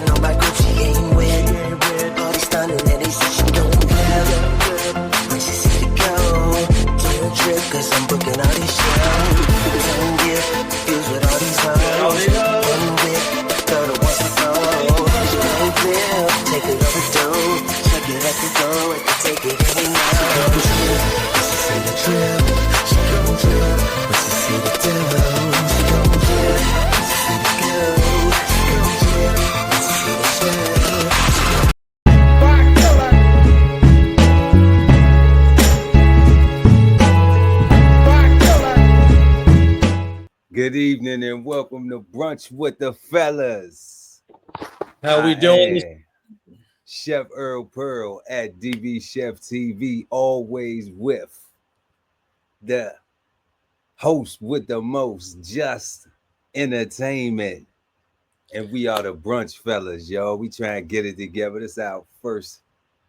know my Gucci ain't wet. All these stunning and they say she don't care. When she see the girl, don't trip, cause I'm booking all these shows. Don't get confused with all these hoes. One whip, girl that wants to go. She don't feel, take it over dough. Check it at the door, I can take it any now. She gon' trip, but she see the drip. She gon' drip, but she see the devil. She gon' drip, but she see the girl. She gon' drip, but she see the shell. Good evening and welcome to Brunch with the Fellas. How we doing? Chef Earl Pearl at DB Chef TV, always with the host with the most, just entertainment. And we are the Brunch Fellas, y'all. We try and get it together. This is our first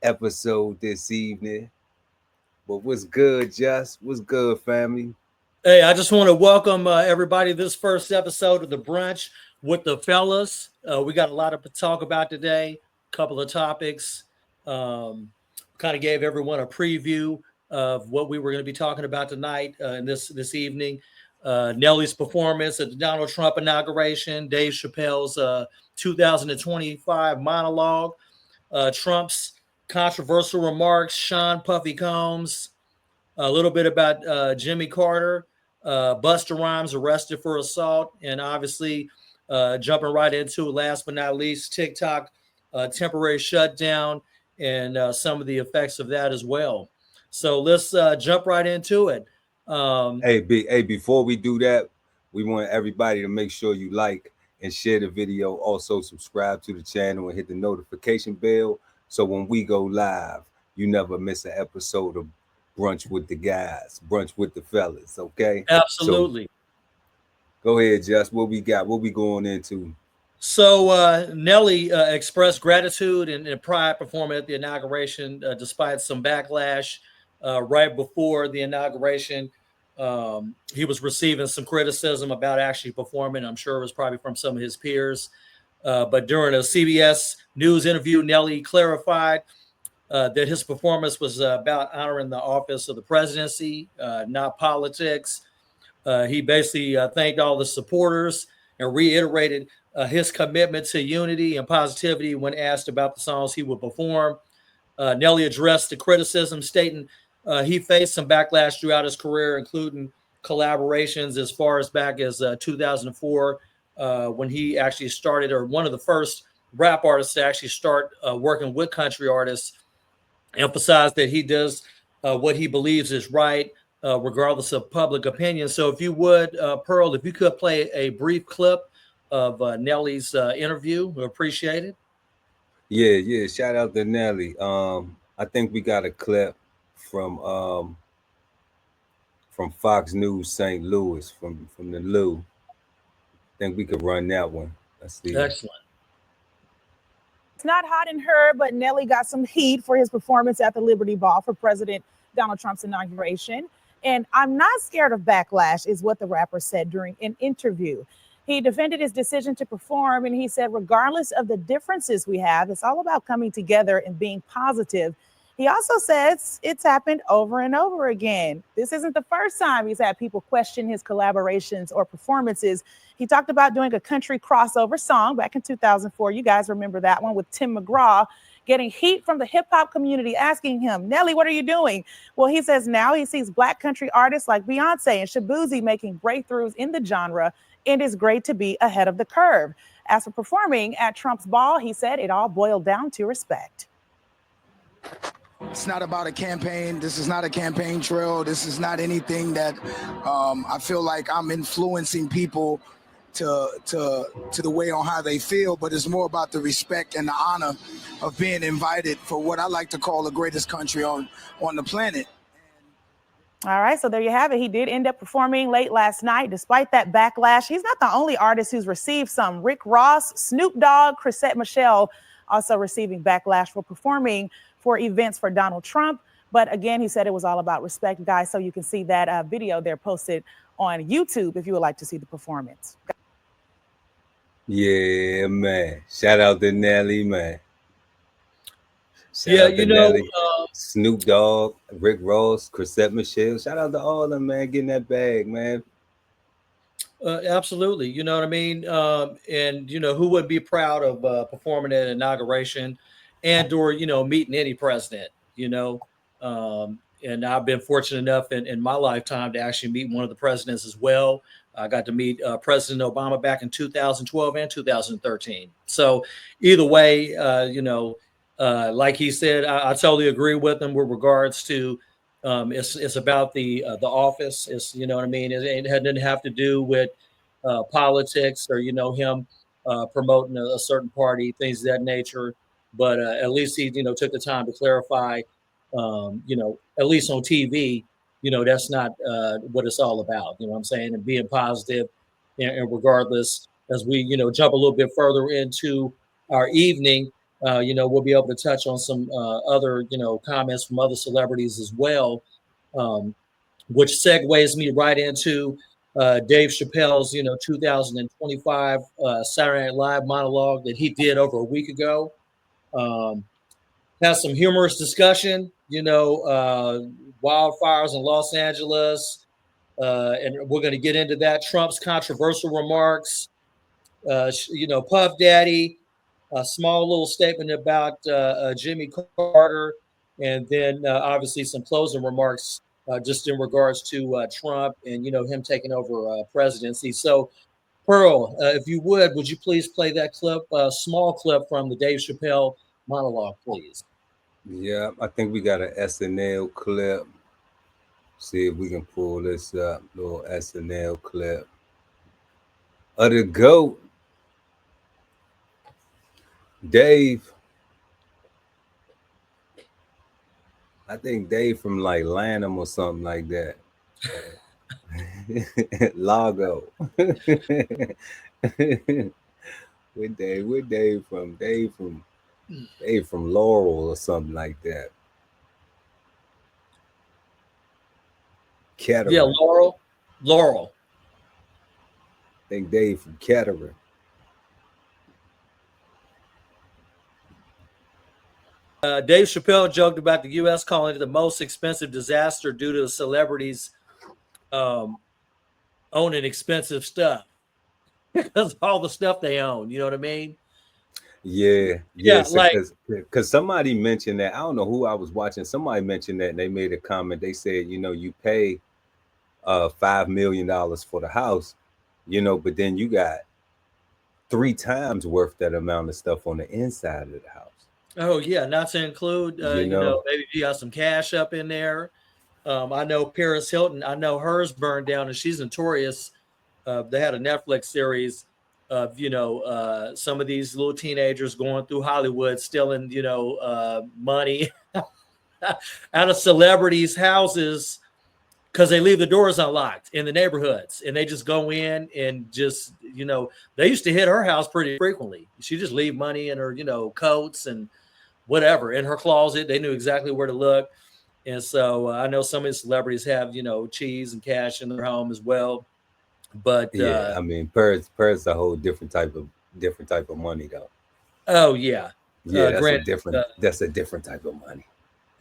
episode this evening. But what's good, Just? What's good, family? Hey, I just want to welcome everybody to this first episode of the Brunch with the Fellas. We got a lot to talk about today, a couple of topics. Kind of gave everyone a preview of what we were going to be talking about tonight and this evening. Nelly's performance at the Donald Trump inauguration, Dave Chappelle's 2025 monologue, Trump's controversial remarks, Sean Puffy Combs, a little bit about Jimmy Carter, Busta Rhymes arrested for assault, and obviously jumping right into it, last but not least, TikTok temporary shutdown and some of the effects of that as well. So let's jump right into it. Hey, before we do that, we want everybody to make sure you like and share the video. Also, subscribe to the channel and hit the notification bell so when we go live, you never miss an episode of Brunch with the guys, Brunch with the Fellas, okay? Absolutely. So, go ahead, Just. What we got? What we going into? So Nelly expressed gratitude and pride performing at the inauguration, despite some backlash right before the inauguration. He was receiving some criticism about actually performing. I'm sure it was probably from some of his peers. But during a CBS News interview, Nelly clarified that his performance was about honoring the office of the presidency, not politics. He basically thanked all the supporters and reiterated his commitment to unity and positivity when asked about the songs he would perform. Nelly addressed the criticism, stating he faced some backlash throughout his career, including collaborations as far as back as 2004, when he actually started, or one of the first rap artists to actually start working with country artists. Emphasized that he does what he believes is right, regardless of public opinion. So if you would, Pearl, if you could play a brief clip of Nelly's interview, we appreciate it. Yeah. Shout out to Nelly. I think we got a clip from Fox News St. Louis, from the Lou. I think we could run that one. Let's see. Excellent. It's not hot in her, but Nelly got some heat for his performance at the Liberty Ball for President Donald Trump's inauguration. And I'm not scared of backlash, is what the rapper said during an interview. He defended his decision to perform, and he said, regardless of the differences we have, it's all about coming together and being positive. He also says it's happened over and over again. This isn't the first time he's had people question his collaborations or performances. He talked about doing a country crossover song back in 2004. You guys remember that one with Tim McGraw, getting heat from the hip hop community asking him, Nelly, what are you doing? Well, he says now he sees Black country artists like Beyonce and Shabuzi making breakthroughs in the genre, and it's great to be ahead of the curve. As for performing at Trump's ball, he said it all boiled down to respect. It's not about a campaign. This is not a campaign trail. This is not anything that I feel like I'm influencing people to the way on how they feel, but it's more about the respect and the honor of being invited for what I like to call the greatest country on the planet. All right, so there you have it. He did end up performing late last night. Despite that backlash, he's not the only artist who's received some. Rick Ross, Snoop Dogg, Chrisette Michele also receiving backlash for performing for events for Donald Trump. But again, he said it was all about respect, guys. So you can see that video there posted on YouTube if you would like to see the performance. Yeah, man. Shout out to Nelly, man. Shout Yeah, out to Nelly, Snoop Dogg, Rick Ross, Chrisette Michelle. Shout out to all of them, man. Getting that bag, man. absolutely. You know what I mean? And who would be proud of performing at an inauguration and or meeting any president? And I've been fortunate enough in my lifetime to actually meet one of the presidents as well. I got to meet President Obama back in 2012 and 2013. So either way, like he said, I totally agree with him with regards to it's about the office. It's what I mean. It didn't have to do with politics or him promoting a certain party, things of that nature. But at least he took the time to clarify. At least on TV, that's not what it's all about. You know what I'm saying? And being positive, and regardless, as we jump a little bit further into our evening. We'll be able to touch on some other, comments from other celebrities as well, which segues me right into Dave Chappelle's, 2025 Saturday Night Live monologue that he did over a week ago. Has some humorous discussion, wildfires in Los Angeles, and we're going to get into that. Trump's controversial remarks, Puff Daddy, a small little statement about Jimmy Carter, and then obviously some closing remarks just in regards to Trump and him taking over presidency. So, Pearl, if you would you please play that clip, small clip from the Dave Chappelle monologue, please? Yeah, I think we got an SNL clip. See if we can pull this up. Little SNL clip of the GOAT, Dave. I think Dave from like Lanham or something like that. Lago. With Dave from? Dave from Laurel or something like that. Kettering. Yeah, Laurel. I think Dave from Kettering. Dave Chappelle joked about the U.S. calling it the most expensive disaster due to celebrities owning expensive stuff because of all the stuff they own. You know what I mean? Yeah. Because somebody mentioned that. I don't know who I was watching. Somebody mentioned that and they made a comment. They said, you pay $5 million for the house, but then you got 3 times worth that amount of stuff on the inside of the house. Oh yeah, not to include maybe if you got some cash up in there. I know Paris Hilton. I know hers burned down, and she's notorious. They had a Netflix series of some of these little teenagers going through Hollywood stealing money out of celebrities' houses because they leave the doors unlocked in the neighborhoods, and they just go in and just they used to hit her house pretty frequently. She just leave money in her coats and whatever in her closet. They knew exactly where to look. And so I know some of the celebrities have, cheese and cash in their home as well. But yeah, I mean, Paris is a whole different type of money though. Oh yeah. Yeah, that's a different type of money.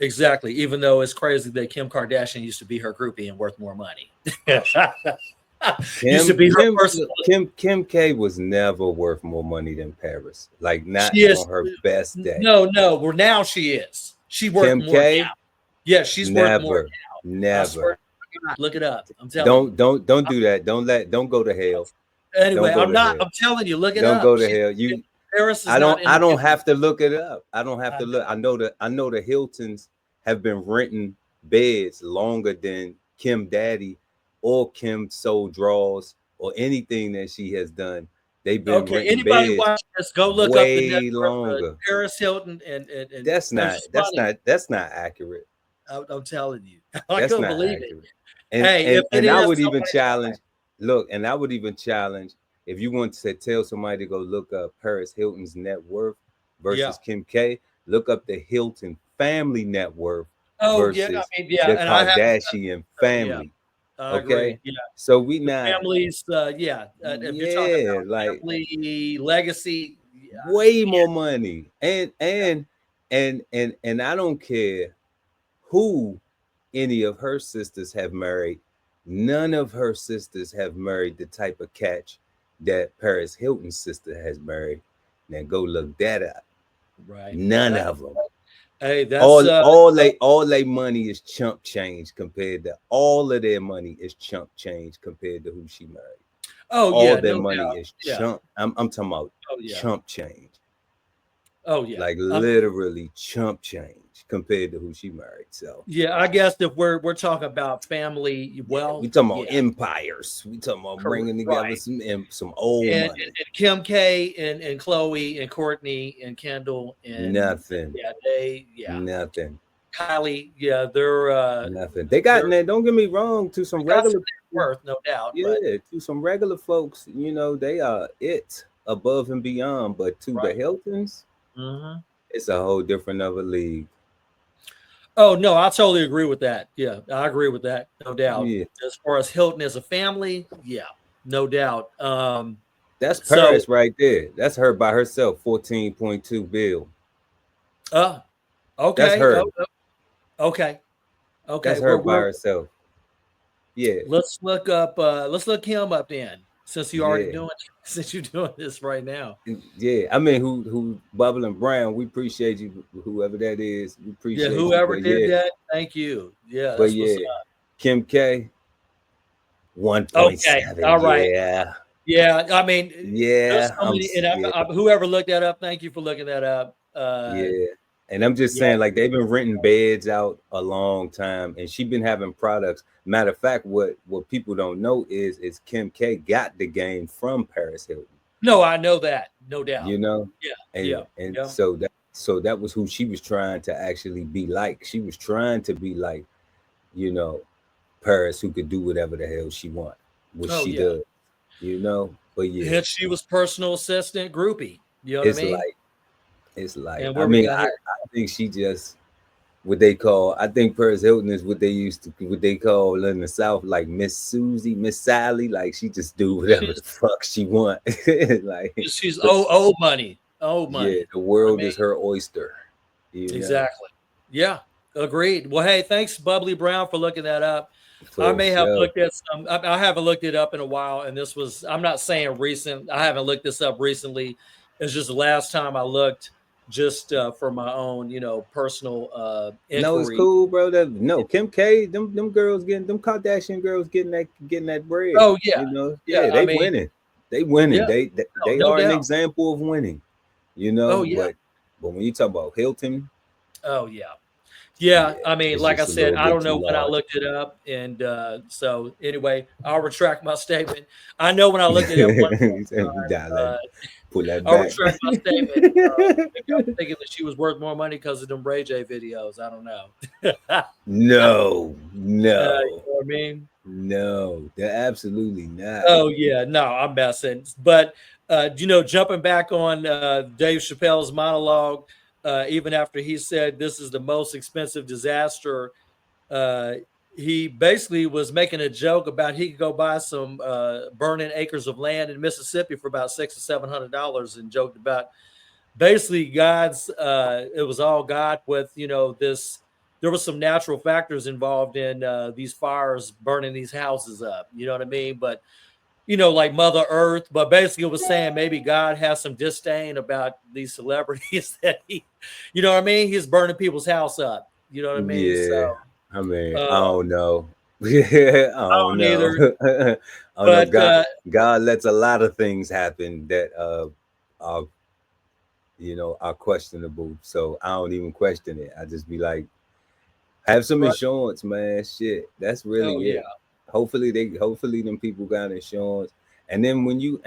Exactly. Even though it's crazy that Kim Kardashian used to be her groupie and worth more money. Kim K was never worth more money than Paris. Like not on her best day. No. Well, now she is. She worth Kim more K? now. Yeah, she's worth more now. Never. Look it up. I'm telling you. Don't do that. Don't go to hell. Anyway, I'm telling you, look it up. Don't go to hell. Paris is I don't have to look it up. I don't have to look. I know the Hiltons have been renting beds longer than Kim Daddy or Kim Soul Draws or anything that she has done. They've been renting anybody beds watching this, go look way up the longer. Paris Hilton and that's not accurate. I'm telling you. I couldn't believe accurate. it. And I would even challenge. Look, and I would even challenge if you want to tell somebody to go look up Paris Hilton's net worth versus Kim K. Look up the Hilton family net worth versus the Kardashian family. I agree. Okay, Yeah. so we not, Families, if you're talking yeah, about like family legacy, way more money, and I don't care who any of her sisters have married. None of her sisters have married the type of catch that Paris Hilton's sister has married. Now go look that up. right. None of them. Hey, that's All they money is chump change compared to all of their money is chump change compared to who she married. oh All yeah, their no money doubt. is Yeah. chump. I'm talking about Oh yeah. chump change. Oh yeah. Like literally chump change compared to who she married. So Yeah, I guess if we're talking about family yeah, we wealth, talking about yeah, empires. We talking about correct, bringing together right. some old money. And Kim K and Chloe and Courtney and Kendall and Nothing, yeah, nothing, Kylie, yeah, they're nothing. They got, now don't get me wrong, to some they got some regular net worth, no doubt, but yeah, to some regular folks, they are it above and beyond. But to the right. Hiltons, Hmm. it's a whole different other league. Oh no, I totally agree with that. Yeah, I agree with that, no doubt. Yeah, As far as Hilton as a family, yeah, no doubt. that's So Paris right there. That's her by herself, 14.2 bill. uh That's okay, her. okay, okay. That's her by We're herself. Yeah, let's look him up then, since you already yeah, doing since you're doing this right now. yeah. I mean, who Bubbling Brown? We appreciate you, whoever that is. We Yeah, appreciate you. whoever did that, thank you. Yeah, But that's what's yeah, up. Kim K, Okay, 1.7. all right. Yeah, Yeah, I mean, there's yeah. so many, and Yeah, whoever looked that up, thank you for looking that up. yeah. And I'm just Yeah, saying, like, they've been renting beds out a long time, and she been having products. Matter of fact, what people don't know is Kim K got the game from Paris Hilton. no, I know that, no doubt. You know, Yeah, and yeah, and yeah. so that was who she was trying to actually be like. She was trying to be like, you know, Paris, who could do whatever the hell she want, which Oh she yeah. does. But yeah, And she was personal assistant groupie. You know what I it's mean? like it's like And I where we mean, got I, here? I think she just what they call. I think Paris Hilton is what they call in the South, like Miss Susie, Miss Sally. Like she just do whatever She's the fuck she want. Like, she's but money. Oh yeah, money. the I world mean, is her oyster. You know, exactly. Yeah, agreed. Well, hey, thanks, Bubbly Brown, for looking that up. I for may have sure. looked at some. I haven't looked it up in a while, and this was. I'm not saying recent. I haven't looked this up recently. It's just the last time I looked, just for my own, personal No, it's inquiry. cool, bro. No, Kim K, them girls getting them Kardashian girls getting that bread. Oh yeah, yeah. Yeah, I they mean, winning. They winning. yeah, They no are an doubt. example of winning. Oh yeah, But when you talk about Hilton, oh yeah. Yeah, yeah, I mean, it's like I just a said, little I bit don't too know when I large. looked it up, and so anyway, I'll retract my statement. I know when I looked it up one Like, time. pull that I'll back. retract my statement. Maybe I was thinking that she was worth more money because of them Ray J videos. I don't know. No, You no, know what I mean? no. They're absolutely not. Oh yeah, no, I'm messing. But jumping back on Dave Chappelle's monologue, even after he said this is the most expensive disaster, uh, he basically was making a joke about he could go buy some burning acres of land in Mississippi for about $600 or $700, and joked about basically God's. It was all God with this. There was some natural factors involved in these fires burning these houses up. You know what I mean? But like Mother Earth. But basically, it was saying maybe God has some disdain about these celebrities that you know what I mean? He's burning people's house up. You know what I mean? So Yeah, I mean, I uh, don't know. Yeah, I I don't don't know. either. I don't know. But God lets a lot of things happen that are are questionable. So I don't even question it. I just be like, have some right. insurance, man. Shit, that's Oh really yeah. it. Hopefully them people got insurance. And then when you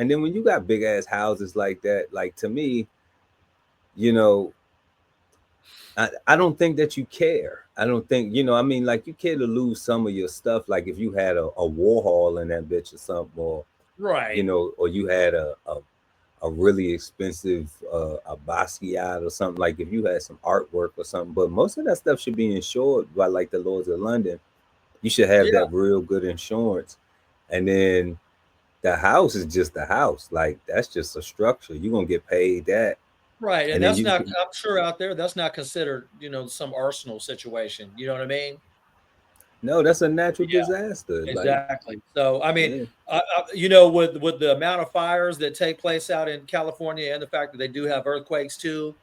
got big ass houses like that, like to me, you know, I don't think that you care. I don't think, I mean, like you care to lose some of your stuff. Like if you had a Warhol in that bitch or something, Right. or you had a really expensive a Basquiat or something, like if you had some artwork or something. But most of that stuff should be insured by like the Lords of London. You should have Yeah. that real good insurance. And then the house is just the house. Like that's just a structure. You're gonna get paid that. Right. And And then that's you not, can, I'm sure out there, that's not considered, some arsenal situation. You know what I mean? no, that's a natural Yeah, disaster. Like, exactly. So, I mean, yeah. with the amount of fires that take place out in California and the fact that they do have earthquakes too,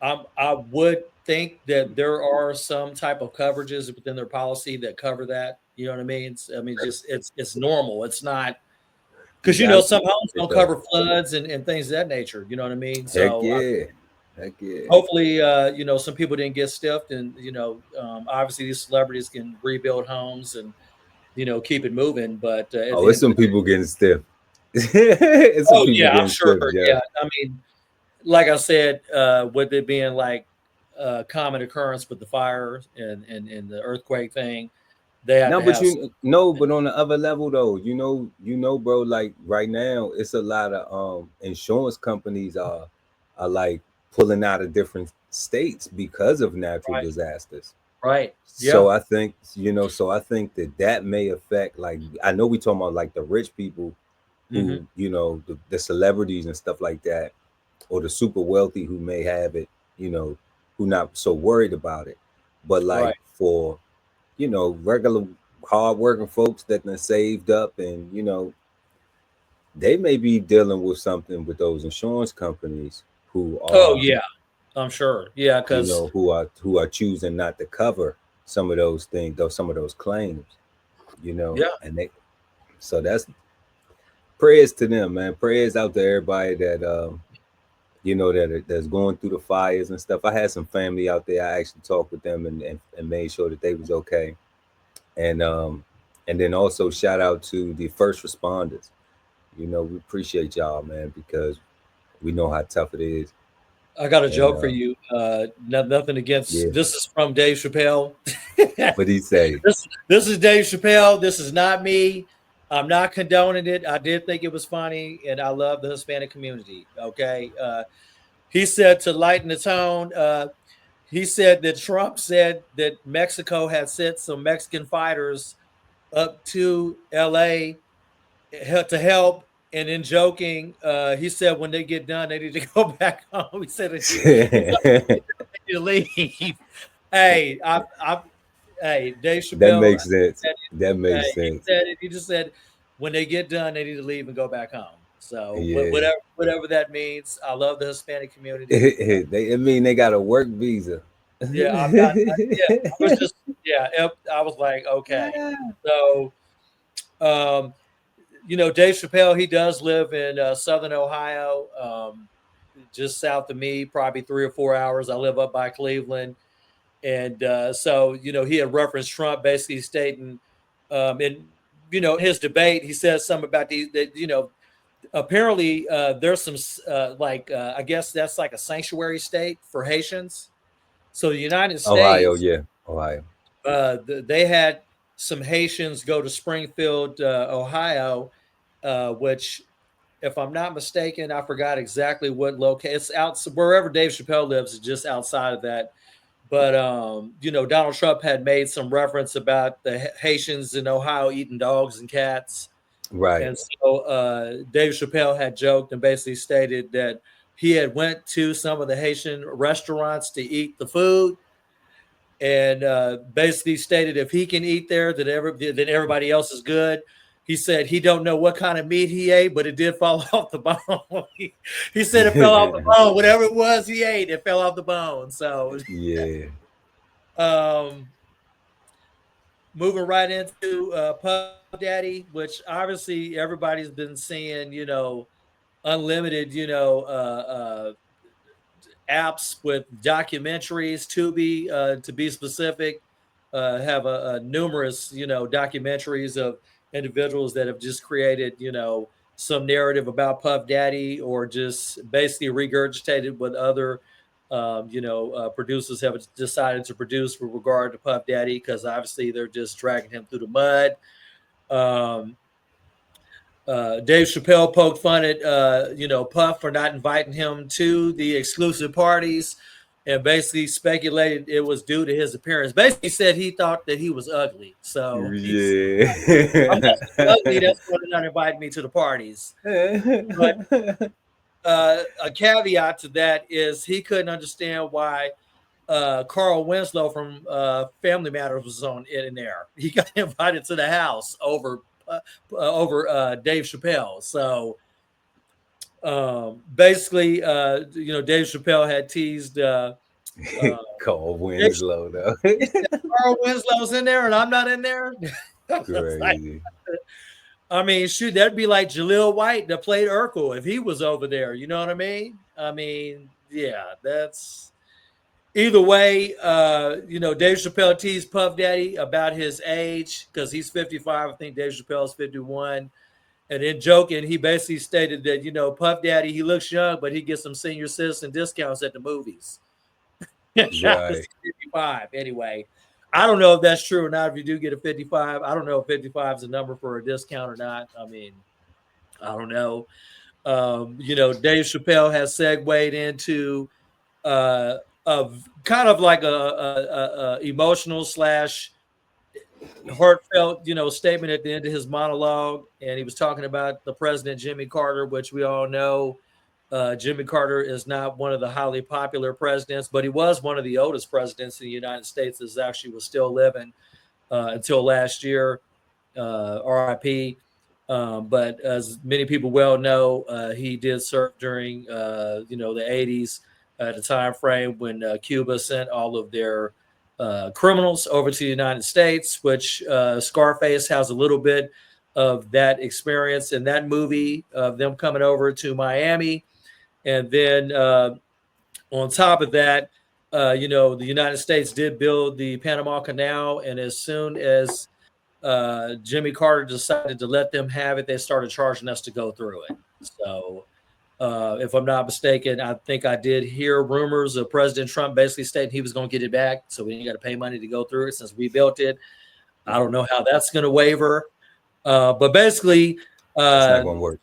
I would think that there are some type of coverages within their policy that cover that. You know what I mean? Just it's normal. It's not You because gotta some homes it don't though. cover floods and things of that nature. You know what I mean? Heck So yeah. Heck yeah. hopefully, some people didn't get stiffed, and obviously these celebrities can rebuild homes and keep it moving. But at Oh, the it's end of some the day, people getting stiff. It's some oh people yeah, I'm getting sure. stiff, yeah. Yeah, I mean, like I said, with it being like a common occurrence with the fire and the earthquake thing, they have No, to but have you no, but on the other level though, bro, like right now, it's a lot of insurance companies are like pulling out of different states because of natural right, disasters. right, So yeah, I think, so I think that may affect, like, I know we talking about like the rich people hmm who, the celebrities and stuff like that, or the super wealthy who may have it, who not so worried about it. But like right. for, regular hardworking folks that done saved up, and they may be dealing with something with those insurance companies who Oh are, yeah, I'm sure. Yeah, because who are choosing not to cover some of those things, though, some of those claims, yeah, and they, so that's prayers to them, man. Prayers out to everybody that that's going through the fires and stuff. I had some family out there. I actually talked with them and made sure that they was okay. And then also shout out to the first responders. We appreciate y'all, man, because we know how tough it is. I got a And joke for you. Nothing yeah, against. This is from Dave Chappelle. what he say? This is Dave Chappelle. This is not me. I'm not condoning it. I did think it was funny, and I love the Hispanic community. Okay, he said to lighten the tone. He said that Trump said that Mexico had sent some Mexican fighters up to L.A. To help. And in joking, he said when they get done, they need to go back home. He said he told them to leave. Hey, hey, Dave That Chappelle. makes sense. Said That Hey, makes he sense. said it. He just said when they get done, they need to leave and go back home. So Yeah. whatever that means. I love the Hispanic community. I mean, they got a work visa. Yeah, I'm not. Yeah, I was just. Yeah, I was like, okay. So, um, Dave Chappelle, he does live in Southern Ohio, just south of me, probably 3 or 4 hours. I live up by Cleveland. And so, he had referenced Trump basically stating in, his debate, he says something about that, apparently there's some, I guess that's like a sanctuary state for Haitians. So the United Ohio, States, yeah. Ohio. they had some Haitians go to Springfield, Ohio, which, if I'm not mistaken, I forgot exactly what location. It's out wherever Dave Chappelle lives is just outside of that. But Donald Trump had made some reference about the Haitians in Ohio eating dogs and cats, Right. and so Dave Chappelle had joked and basically stated that he had went to some of the Haitian restaurants to eat the food, and basically stated if he can eat there, then everybody else is good. He said he don't know what kind of meat he ate, but it did fall off the bone. He said it fell off the bone. Whatever it was he ate, it fell off the bone. So, Yeah. um, moving right into Puff Daddy, which obviously everybody's been seeing, unlimited, apps with documentaries. To be specific, have a numerous documentaries of individuals that have just created some narrative about Puff Daddy, or just basically regurgitated what other producers have decided to produce with regard to Puff Daddy, because obviously they're just dragging him through the mud. Um, Dave Chappelle poked fun at Puff for not inviting him to the exclusive parties. and basically speculated it was due to his appearance. Basically said he thought that he was ugly. So Yeah. I'm not ugly. That's why they're not inviting me to the parties. But a caveat to that is he couldn't understand why Carl Winslow from Family Matters was on in there. He got invited to the house over Dave Chappelle. So basically, Dave Chappelle had teased Carl Winslow though. he said, Carl Winslow's in there and I'm not in there. Crazy. I mean, shoot, that'd be like Jaleel White that played Urkel if he was over there. You know what I mean? I mean, yeah, that's either way. Dave Chappelle teased Puff Daddy about his age because he's 55. I think Dave Chappelle's 51. And in joking, he basically stated that, Puff Daddy, he looks young, but he gets some senior citizen discounts at the movies. Right. 55. Anyway, I don't know if that's true or not. If you do get a 55, I don't know if 55 is a number for a discount or not. I mean, I don't know. Dave Chappelle has segued into a kind of like a emotional / heartfelt, statement at the end of his monologue, and he was talking about the president Jimmy Carter, which we all know. Jimmy Carter is not one of the highly popular presidents, but he was one of the oldest presidents in the United States that actually was still living until last year, RIP. But as many people well know, he did serve during, the 80s at a time frame when Cuba sent all of their criminals over to the United States, which Scarface has a little bit of that experience in that movie of them coming over to Miami. And then on top of that, the United States did build the Panama Canal. And as soon as Jimmy Carter decided to let them have it, they started charging us to go through it. So if I'm not mistaken, I think I did hear rumors of President Trump basically stating he was going to get it back. So we ain't got to pay money to go through it since we built it. I don't know how that's going to waver. But basically, It's not going to work.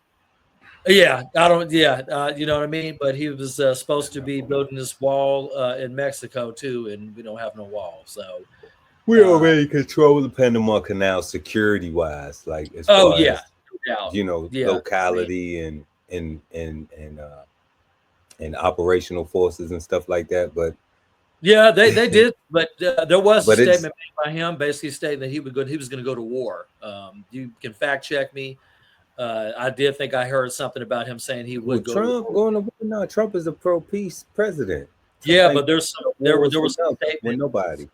Yeah, I don't. Yeah, you know what I mean. But he was supposed to be building this wall in Mexico too, and we don't have no wall. So we already control the Panama Canal security wise, like as far as locality and operational forces and stuff like that. But yeah, they did. But there was a statement made by him basically stating that he was going to go to war. You can fact check me. I did think I heard something about him saying he would go. Trump going to war? No, Trump is a pro-peace president. Yeah, but there was some statement with nobody.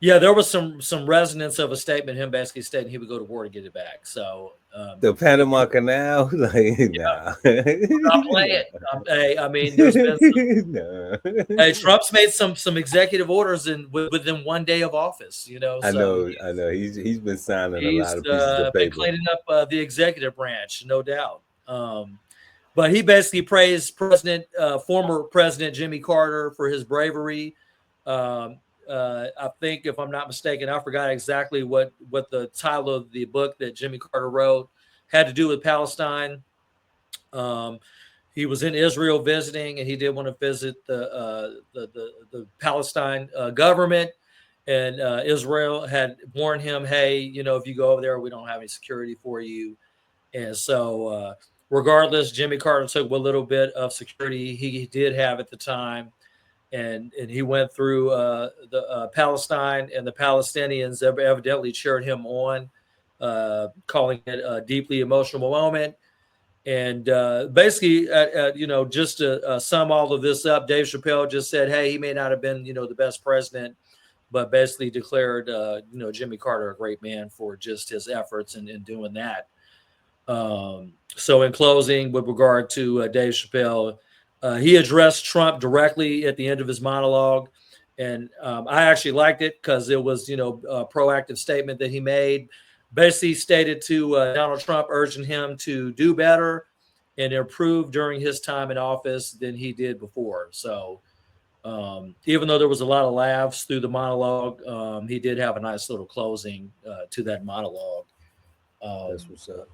Yeah, there was some resonance of a statement, him basically stating he would go to war to get it back. So the Panama Canal, nah. I'm playing. I mean, there's been hey, Trump's made some executive orders within 1 day of office. I know. He's been signing a lot of pieces of paper. Been cleaning up the executive branch, no doubt. But he basically praised former President Jimmy Carter for his bravery. I think, if I'm not mistaken, I forgot exactly what the title of the book that Jimmy Carter wrote had to do with Palestine. He was in Israel visiting, and he did want to visit the Palestine government. And Israel had warned him, hey, if you go over there, we don't have any security for you. And so regardless, Jimmy Carter took what little bit of security he did have at the time. And he went through the Palestine, and the Palestinians evidently cheered him on, calling it a deeply emotional moment. And basically, just to sum all of this up, Dave Chappelle just said, hey, he may not have been, the best president, but basically declared, Jimmy Carter a great man for just his efforts in doing that. So in closing, with regard to Dave Chappelle, he addressed Trump directly at the end of his monologue. And I actually liked it because it was, a proactive statement that he made. Basically stated to Donald Trump, urging him to do better and improve during his time in office than he did before. So even though there was a lot of laughs through the monologue, he did have a nice little closing to that monologue. That's what's up.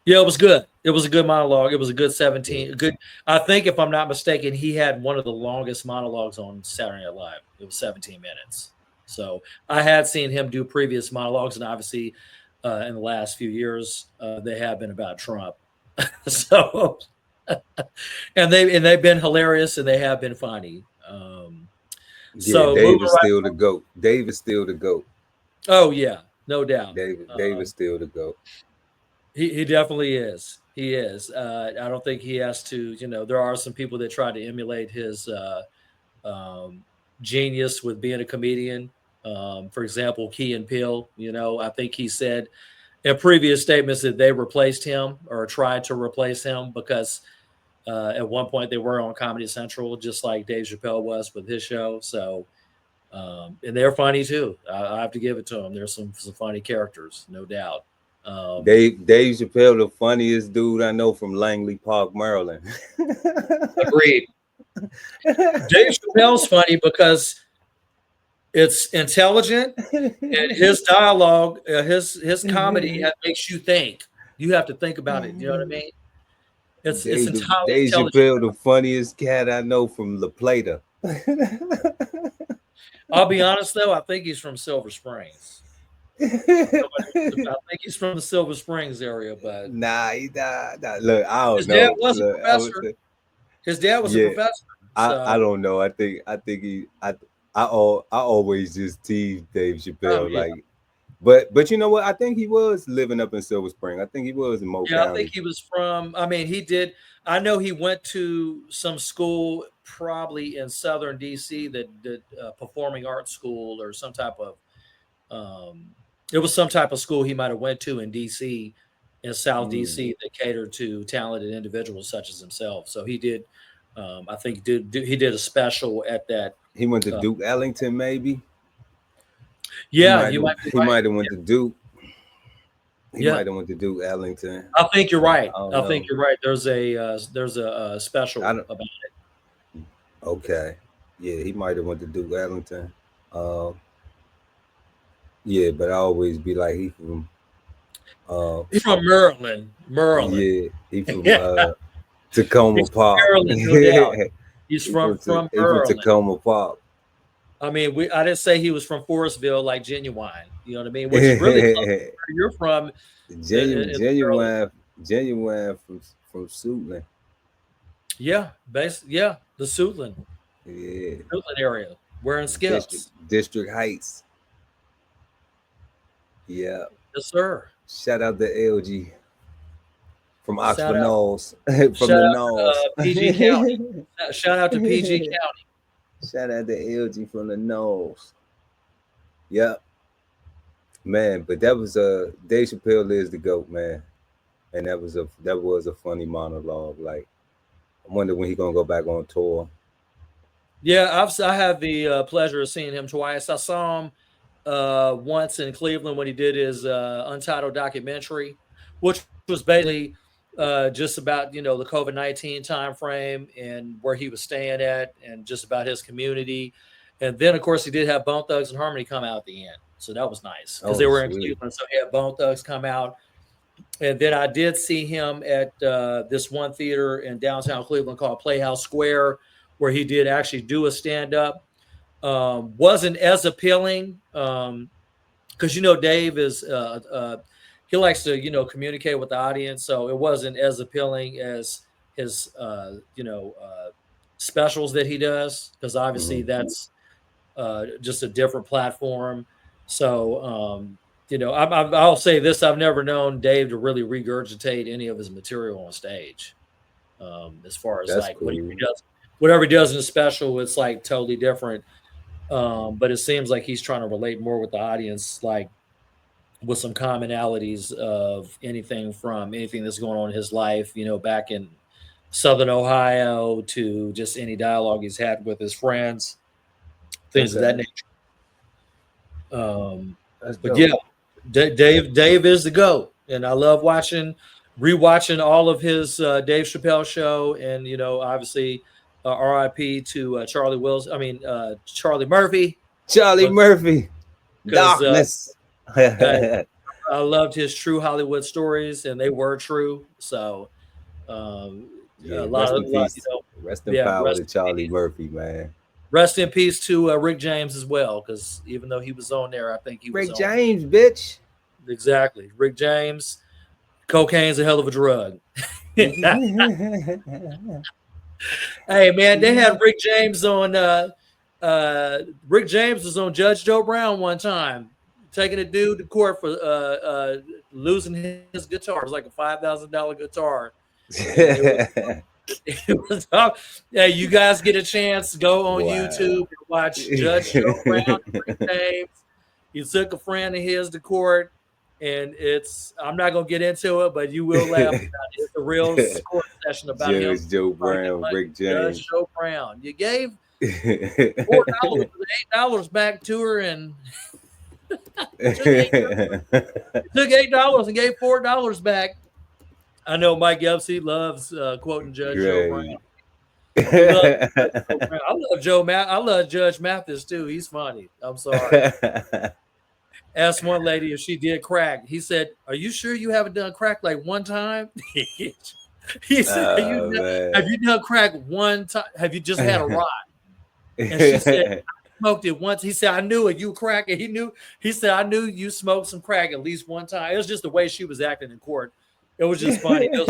Yeah, it was good. It was a good monologue. It was a good 17. Good. I think, if I'm not mistaken, he had one of the longest monologues on Saturday Night Live. It was 17 minutes. So I had seen him do previous monologues, and obviously, in the last few years, they have been about Trump. So, and they've been hilarious, and they have been funny. Yeah, So Dave moving is right. still the GOAT. Dave is still the GOAT. Oh yeah, no doubt. Dave is still the GOAT. He definitely is. He is. I don't think he has to. There are some people that try to emulate his genius with being a comedian. For example, Key and Peele. I think he said in previous statements that they replaced him or tried to replace him because at one point they were on Comedy Central, just like Dave Chappelle was with his show. So, and they're funny too. I have to give it to them. There's some funny characters, no doubt. Dave Chappelle, the funniest dude I know from Langley Park, Maryland. Agreed. Dave Chappelle's funny because it's intelligent, and his dialogue, his comedy makes you think. You have to think about it. You know what I mean? It's entirely Dave intelligent. Chappelle, the funniest cat I know from La Plata. I'll be honest though, I think he's from Silver Springs. I think he's from the Silver Springs area, but nah. Look, I don't his know. dad was a professor. His dad was a professor. I don't know. I think I always just tease Dave Chappelle, like, but you know what? I think he was living up in Silver Spring. I think he was in Moe County. I think he was from. I mean, he did. I know he went to some school, probably in Southern DC, that performing arts school or some type of. It was some type of school he might have went to in DC, in South DC, that catered to talented individuals such as himself. So he did. I think he did a special at that. He went to Duke Ellington, maybe. Yeah, he might have went to Duke. He might have went to Duke Ellington. I think you're right. I think you're right. There's a special about it. Okay. Yeah, he might have went to Duke Ellington. Yeah, but I always be like, he's from Maryland. Yeah, he's from Tacoma Park. Maryland, no doubt. He's from Maryland. He's from Tacoma Park. I mean, I didn't say he was from Forestville, like Genuine. You know what I mean? Which is really close to where you're from. Genuine from Suitland. Yeah, the Suitland. Yeah. Suitland area. Wearing skips. District Heights. Yeah. Yes, sir. Shout out to LG from Oxford Knolls. From the Knolls. PG County. Shout out to PG County. Shout out to LG from the Knolls. Yep. Man, but that was Dave Chappelle is the GOAT, man. And that was a funny monologue. Like, I wonder when he's gonna go back on tour. Yeah, I have the pleasure of seeing him twice. I saw him once in Cleveland when he did his Untitled documentary, which was basically just about the COVID-19 time frame and where he was staying at, and just about his community. And then, of course, he did have Bone Thugs and Harmony come out at the end, so that was nice because they were in Cleveland. So he had Bone Thugs come out, and then I did see him at this one theater in downtown Cleveland called Playhouse Square, where he did actually do a stand-up. Wasn't as appealing because Dave is he likes to communicate with the audience, so it wasn't as appealing as his specials that he does, because obviously that's just a different platform. So I'll say this: I've never known Dave to really regurgitate any of his material on stage. As far as that's like cool. Whatever he does in a special, it's like totally different. But it seems like he's trying to relate more with the audience, like with some commonalities of anything that's going on in his life, back in Southern Ohio, to just any dialogue he's had with his friends, things of that nature. But yeah, Dave is the GOAT, and I love rewatching all of his Dave Chappelle show, and obviously. R.I.P. to Charlie Murphy. Charlie Murphy. Darkness. I I loved his true Hollywood stories, and they were true. So, Yeah, a lot, you know, rest in power rest to in Charlie peace. Murphy, man. Rest in peace to Rick James as well, because even though he was on there, I think he was Rick on James, bitch. exactly. Rick James, cocaine's a hell of a drug. Hey man, they had Rick James on. Rick James was on Judge Joe Brown one time, taking a dude to court for losing his guitar. It was like a $5,000 guitar, and it was tough. Yeah, you guys get a chance, go on YouTube and watch Judge Joe Brown and Rick James. He took a friend of his to court, and I'm not gonna get into it, but you will laugh about it. It's a real court session about him. Judge Joe Brown, Rick James. Judge Joe Brown. You gave $4 with $8 back to her, and took $8 and gave $4 back. I know Mike Epstein loves quoting Judge Joe Brown. I love Judge Mathis too. He's funny. I'm sorry. Asked one lady if she did crack. He said, "Are you sure you haven't done crack like one time?" He said, "Have you done crack one time? Have you just had a ride?" And she said, "I smoked it once." He said, "I knew it. You crack." And he said, "I knew you smoked some crack at least one time." It was just the way she was acting in court. It was just funny. It was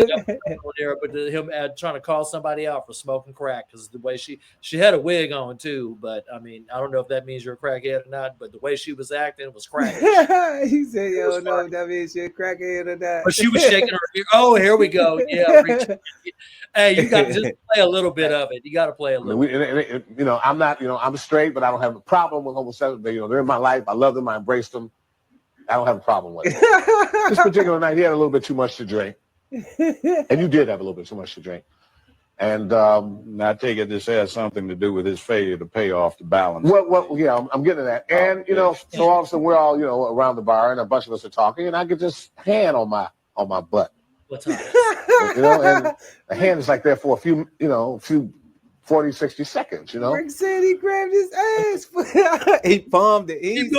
there, but him trying to call somebody out for smoking crack, because the way she had a wig on too. But I mean, I don't know if that means you're a crackhead or not. But the way she was acting was crack. He said, "You don't know if that means you're a crackhead or not." But she was shaking her ear. Oh, here we go. Yeah. Hey, you got to just play a little bit of it. You got to play a little. I'm not. I'm straight, but I don't have a problem with homosexuals. They're in my life. I love them. I embrace them. I don't have a problem with it. This particular night, he had a little bit too much to drink. And you did have a little bit too much to drink. And I take it this has something to do with his failure to pay off the balance. Well, yeah, I'm getting to that. And, so all of a sudden we're all, around the bar, and a bunch of us are talking, and I get this hand on my butt. What time? And the hand is like there for a few 40, 60 seconds, Rick said he grabbed his ass. He palmed it. Keep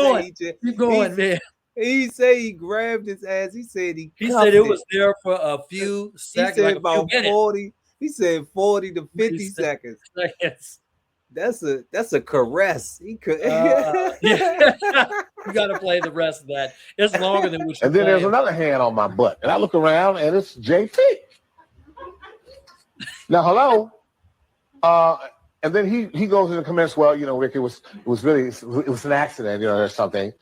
going, man. He said he grabbed his ass. He said he said it was there for a few seconds. He said about 40. He said 40 to 50 seconds. That's a caress. He could. Yeah. You got to play the rest of that. It's longer than what you. And then there's another hand on my butt, and I look around, and it's JT. Now, hello. And then he goes into comments. Well, Rick, it was an accident, or something.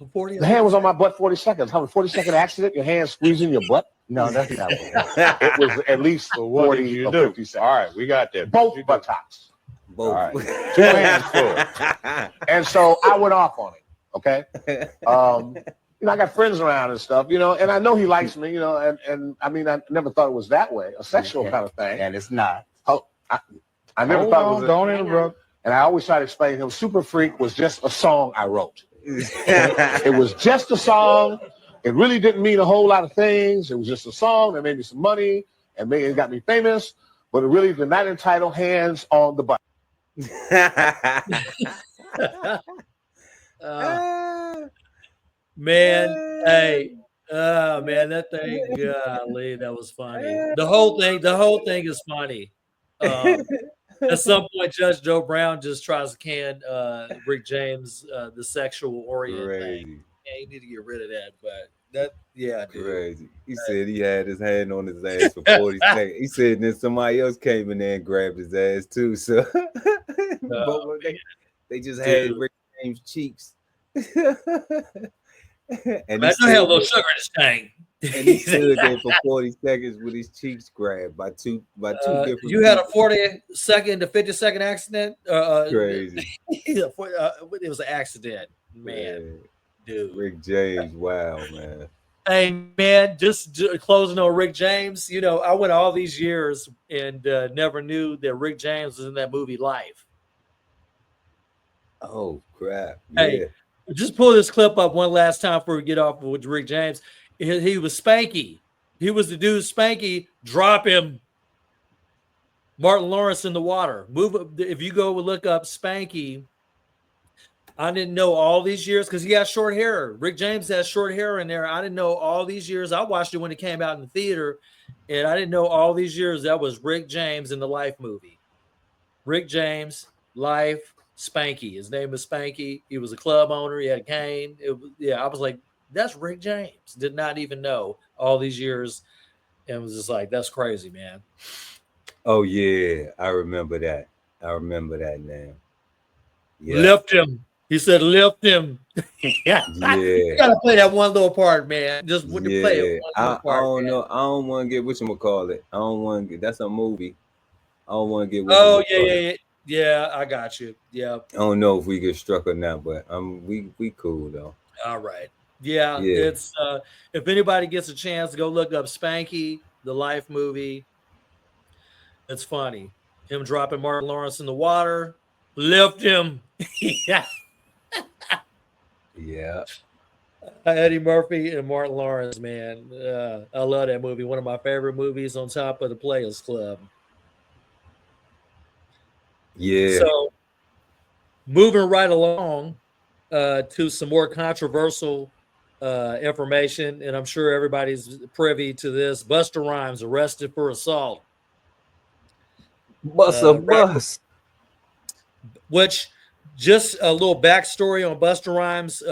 The hand was on my butt 40 seconds. How 40-second accident? Your hand squeezing your butt? No, that's not what it was. At least 40 or 50 seconds. All right, we got that. Both buttocks. Both. All right. 2 hands full. And so I went off on it. Okay. I got friends around and stuff, and I know he likes me, and I mean, I never thought it was that way, a sexual kind of thing. And it's not. Oh, I never thought it was. Don't interrupt. And I always try to explain to him, Super Freak was just a song I wrote. It was just a song. It really didn't mean a whole lot of things. It was just a song that made me some money and it got me famous, but it really did not entitle Hands on the Butt. Man, hey, man, that thing, golly, that was funny. The whole thing is funny. At some point, Judge Joe Brown just tries to can Rick James, the sexual orient thing. Yeah, you need to get rid of that. But dude. Crazy. He said he had his hand on his ass for 40 seconds. He said then somebody else came in there and grabbed his ass too. So they just had Rick James' cheeks. And I had a little sugar in his tank. And he stood there for 40 seconds with his cheeks grabbed by two different. You had a 40-second to 50-second accident. Crazy. It was an accident, man. Dude, Rick James, wow, man. Hey, man, just closing on Rick James. I went all these years and never knew that Rick James was in that movie Life. Oh crap! Hey, just pull this clip up one last time before we get off with Rick James. He was Spanky. He was the dude Spanky. Drop him. Martin Lawrence in the water. Move. If you go look up Spanky, I didn't know all these years because he has short hair. Rick James has short hair in there. I didn't know all these years. I watched it when it came out in the theater, and I didn't know all these years that was Rick James in the Life movie. Rick James, Life, Spanky. His name was Spanky. He was a club owner. He had a cane. I was like, that's Rick James. Did not even know all these years, and was just like, that's crazy, man. Oh yeah, I remember that. I remember that now. Yeah. Lift him. He said, lift him. Yeah. You gotta play that one little part, man. Just when you play it. I don't know. I don't want to get whatchamacallit. I don't want to get. That's a movie. I don't want to get. Oh yeah. I got you. Yeah. I don't know if we get struck or not, but we cool though. All right. Yeah. It's if anybody gets a chance to go look up Spanky, the Life movie. It's funny. Him dropping Martin Lawrence in the water. Lift him. Yeah. Yeah. Eddie Murphy and Martin Lawrence, man. I love that movie. One of my favorite movies on top of the Players Club. Yeah. So moving right along to some more controversial information, and I'm sure everybody's privy to this. Busta Rhymes arrested for assault. Bust. Which, just a little backstory on Busta Rhymes.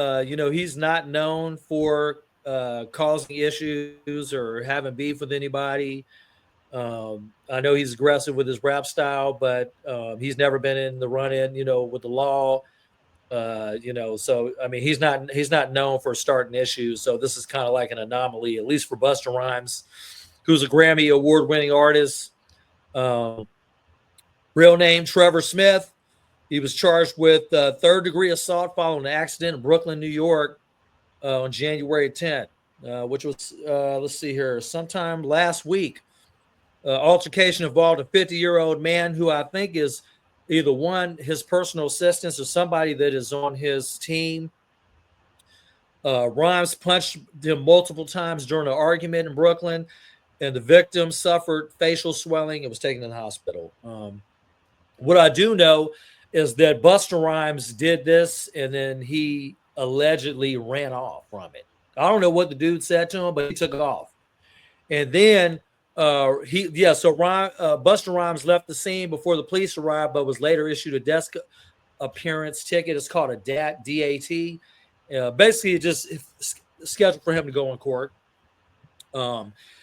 He's not known for causing issues or having beef with anybody. I know he's aggressive with his rap style, but he's never been in the run-in, with the law. So I mean, he's not known for starting issues. So this is kind of like an anomaly, at least for Busta Rhymes, who's a Grammy award-winning artist. Real name Trevor Smith. He was charged with third-degree assault following an accident in Brooklyn, New York, on January 10th, which was, let's see here, sometime last week. Altercation involved a 50-year-old man who I think is either his personal assistant or somebody that is on his team. Rhymes punched him multiple times during an argument in Brooklyn, and the victim suffered facial swelling and was taken to the hospital. What I do know is that Busta Rhymes did this, and then he allegedly ran off from it. I don't know what the dude said to him, but he took off. And then Busta Rhymes left the scene before the police arrived, but was later issued a desk appearance ticket. It's called a DAT. Basically, just scheduled for him to go in court.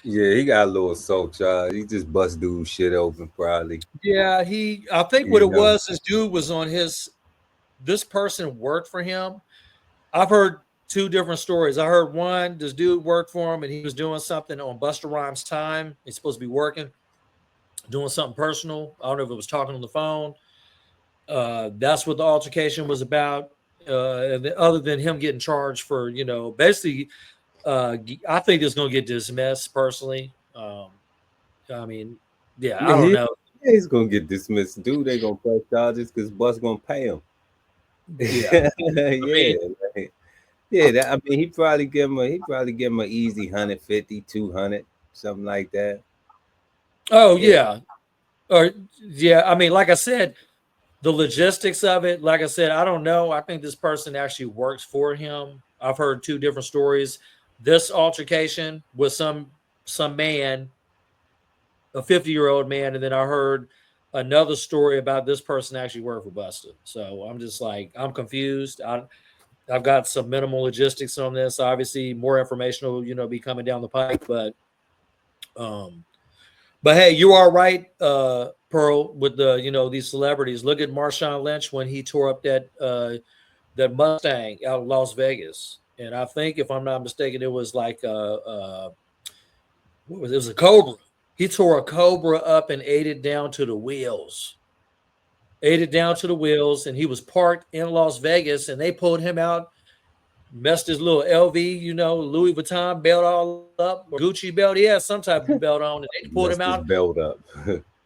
He got a little assault charge. He just bust dude shit open, probably. Yeah, I think what it was, this dude was on this person worked for him. I've heard two different stories. I heard one, this dude worked for him and he was doing something on Busta Rhymes' time. He's supposed to be working, doing something personal. I don't know if it was talking on the phone. That's what the altercation was about. And other than him getting charged for, basically, I think it's going to get dismissed personally. I don't know. He's going to get dismissed. Dude, they going to press charges because Bus going to pay him. Yeah. He probably give him an easy 150, 200, something like that. Oh, yeah. Like I said, the logistics of it, like I said, I don't know. I think this person actually works for him. I've heard two different stories. This altercation with some man, a 50-year-old man, and then I heard another story about this person actually worked for Busta. So I'm just like, I'm confused. I've got some minimal logistics on this. Obviously, more information will, be coming down the pike. But hey, you are right, Pearl, with the these celebrities. Look at Marshawn Lynch when he tore up that Mustang out of Las Vegas. And I think, if I'm not mistaken, it was like it was a Cobra. He tore a Cobra up and ate it down to the wheels. And he was parked in Las Vegas, and they pulled him out, messed his little LV, Louis Vuitton belt all up, or Gucci belt. He had some type of belt on, and they pulled him out. Belt up.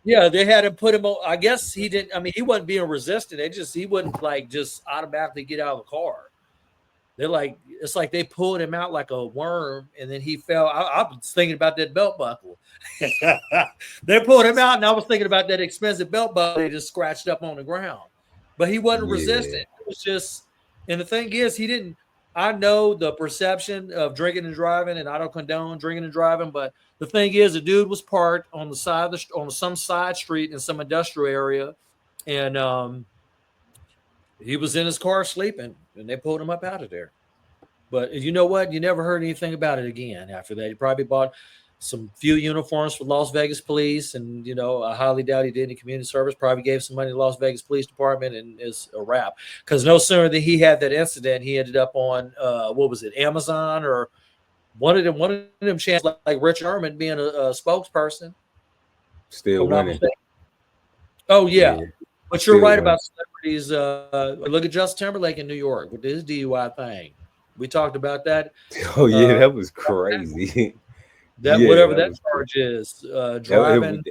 Yeah, they had to put him on. I guess he didn't. I mean, he wasn't being resistant. He wouldn't just automatically get out of the car. They're like, it's like they pulled him out like a worm, and then he fell. I was thinking about that belt buckle. They pulled him out, and I was thinking about that expensive belt buckle they just scratched up on the ground. But he wasn't resistant. It was just, And the thing is, he didn't. I know the perception of drinking and driving, and I don't condone drinking and driving. But the thing is, the dude was parked on the side of the on some side street in some industrial area, and he was in his car sleeping, and they pulled him up out of there. But you know what? You never heard anything about it again after that. He probably bought some few uniforms for Las Vegas police, and I highly doubt he did any community service. Probably gave some money to Las Vegas Police Department, and it's a wrap. Because no sooner than he had that incident, he ended up on what was it, Amazon or one of them channels like Rich Herman being a spokesperson. Still winning. Oh yeah. But you're right winning. about celebrities. Look at Justin Timberlake in New York with his DUI thing. We talked about that. Oh yeah, that was crazy. That Yeah, whatever that that was charge is, driving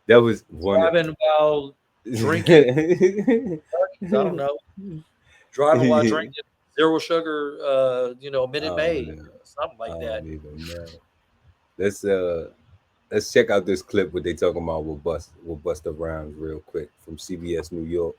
that was one driving while drinking. I don't know. Driving while drinking zero sugar, Minute Maid, something like that. Let's check out this clip. What they talking about with Busta Rhymes real quick from CBS New York.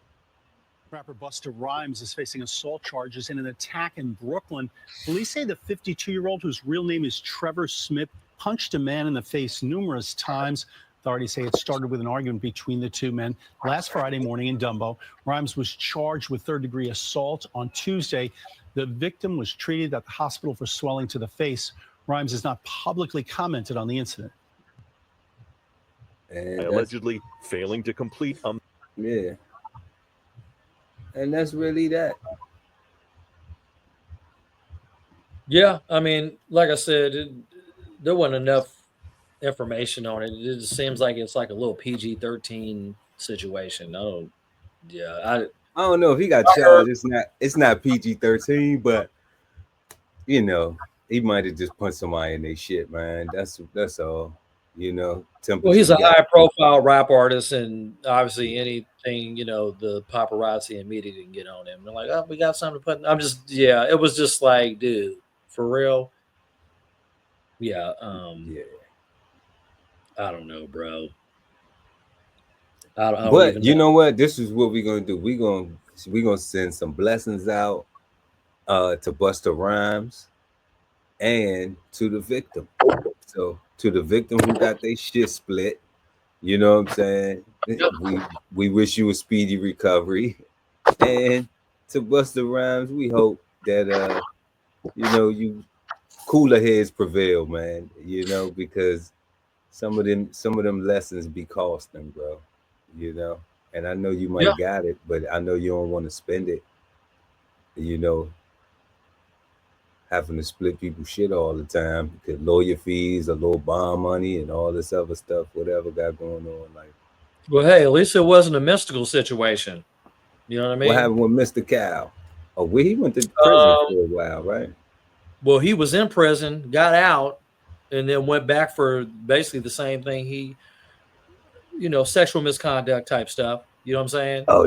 Rapper Busta Rhymes is facing assault charges in an attack in Brooklyn. Police say the 52-year-old, whose real name is Trevor Smith, punched a man in the face numerous times. Authorities say it started with an argument between the two men last Friday morning in Dumbo. Rhymes was charged with third-degree assault on Tuesday. The victim was treated at the hospital for swelling to the face. Rhymes has not publicly commented on the incident. And allegedly failing to complete yeah. And that's really that. Yeah, I mean, like I said, there wasn't enough information on it. It just seems like it's like a little PG-13 situation. I don't know if he got charged. It's not PG-13, but he might have just punched somebody in their shit, man. That's all. Well, he's a high-profile rap artist, and obviously anything, the paparazzi and media can get on him. They're like, oh, we got something to put. It was just like, dude, for real. Yeah. I don't know, bro. But you know what? This is what we're gonna do. We're gonna send some blessings out to Busta Rhymes and to the victim. So to the victim who got their shit split, you know what I'm saying? We wish you a speedy recovery. And to Busta Rhymes, we hope that you cooler heads prevail, man. Because some of them lessons be costing, bro. And I know you might got it, but I know you don't want to spend it. Having to split people's shit all the time because lawyer fees, a little bond money, and all this other stuff, whatever got going on. Like, well, hey, at least it wasn't a mystical situation. You know what I mean? What happened with Mr. Cal? Oh, he went to prison for a while, right? Well, he was in prison, got out, and then went back for basically the same thing. He, sexual misconduct type stuff. You know what I'm saying? Oh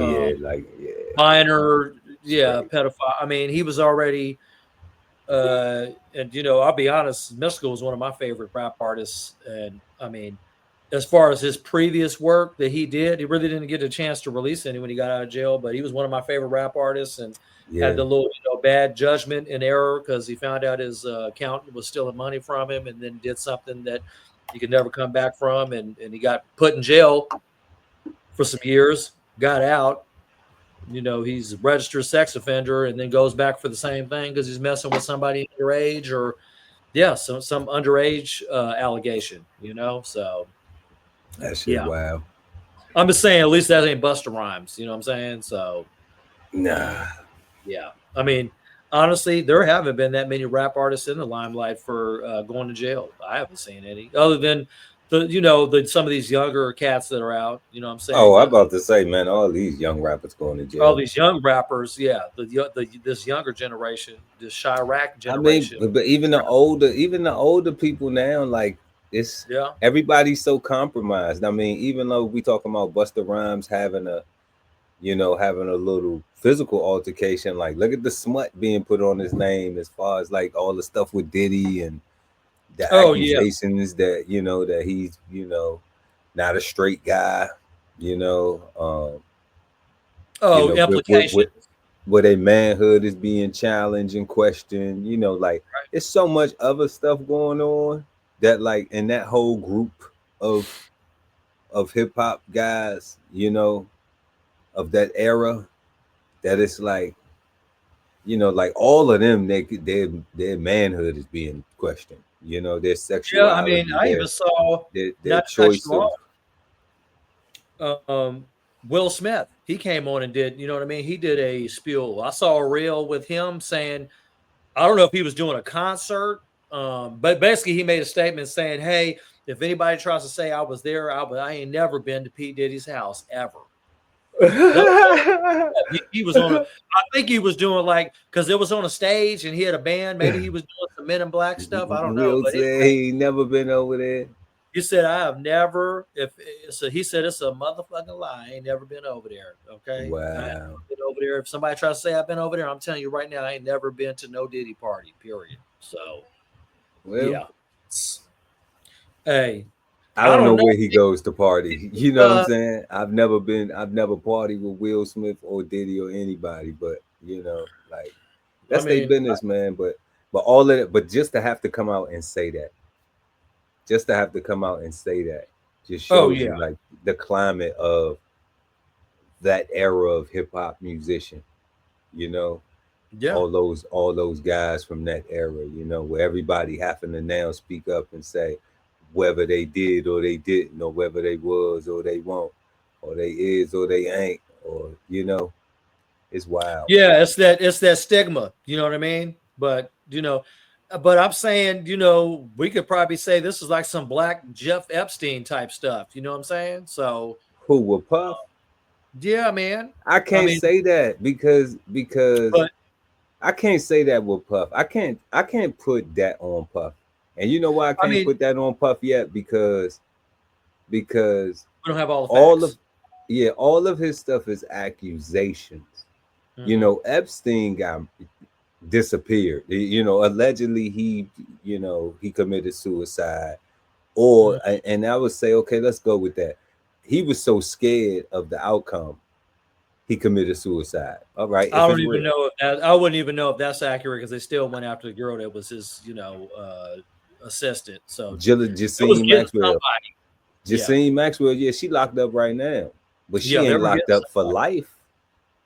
minor, pedophile. I mean, he was already. And I'll be honest, Mystical was one of my favorite rap artists, and I mean, as far as his previous work that he did, he really didn't get a chance to release any when he got out of jail, but he was one of my favorite rap artists, and had the little bad judgment and error because he found out his accountant was stealing money from him, and then did something that he could never come back from, and he got put in jail for some years, got out. He's a registered sex offender, and then goes back for the same thing because he's messing with somebody underage, or some underage allegation. So that shit. Wow. I'm just saying, at least that ain't Busta Rhymes. You know what I'm saying? So nah. Yeah, I mean, honestly, there haven't been that many rap artists in the limelight for going to jail. I haven't seen any, other than some of these younger cats that are out. You know what I'm saying? Oh, I'm about to say, man, all these young rappers going to jail. All these young rappers, this younger generation, this Chirac generation. I mean, but even the older people now, like it's everybody's so compromised. I mean, even though we talking about Busta Rhymes having a little physical altercation, like look at the smut being put on his name as far as like all the stuff with Diddy and the accusations that that he's not a straight guy, implications. where their manhood is being challenged and questioned. You know, like it's so much other stuff going on that, like, in that whole group of hip hop guys, you know, of that era, that it's like, you know, like all of them, their manhood is being questioned. You know, their Yeah, I mean, sexuality, I even saw, their not to cut choice you of. off, Will Smith. He came on and did, you know what I mean? He did a spiel. I saw a reel with him saying, I don't know if he was doing a concert, but basically he made a statement saying, "Hey, if anybody tries to say I was there, I ain't never been to P. Diddy's house ever." He was on a, I think he was doing like, because it was on a stage and he had a band. Maybe he was doing some Men in Black stuff. I don't know. Will But say he ain't never been over there. he said, I have never, so he said, it's a motherfucking lie. I ain't never been over there. Okay. Wow. I ain't never been over there. If somebody tries to say I've been over there, I'm telling you right now, I ain't never been to no Diddy party, period. So, Well, yeah. Hey, I don't know where he goes to party. You know what I'm saying? I've never partied with Will Smith or Diddy or anybody, but you know, like that's their business, man. But all of it, but just to have to come out and say that, just shows you like the climate of that era of hip hop musician. You know, all those guys from that era. You know, where everybody having to now speak up and say whether they did or they didn't, or whether they was or they won't, or they is or they ain't, or you know, it's wild. Yeah, it's that stigma, you know what I mean? But you know, but I'm saying, you know, we could probably say this is like some Black Jeff Epstein type stuff, you know what I'm saying? So who will Puff? Yeah, man. I can't say that because I can't say that with Puff. I can't put that on Puff. And you know why I can't put that on Puff yet? Because we don't have all the facts. All of his stuff is accusations. Mm-hmm. You know, Epstein got disappeared. You know, allegedly he committed suicide. Or and I would say, okay, let's go with that. He was so scared of the outcome, he committed suicide. All right. I don't even know if that, I wouldn't even know if that's accurate because they still went after the girl that was his, assistant. So Justine Maxwell. Justine Maxwell, yeah, she locked up right now, but she ain't locked up for life.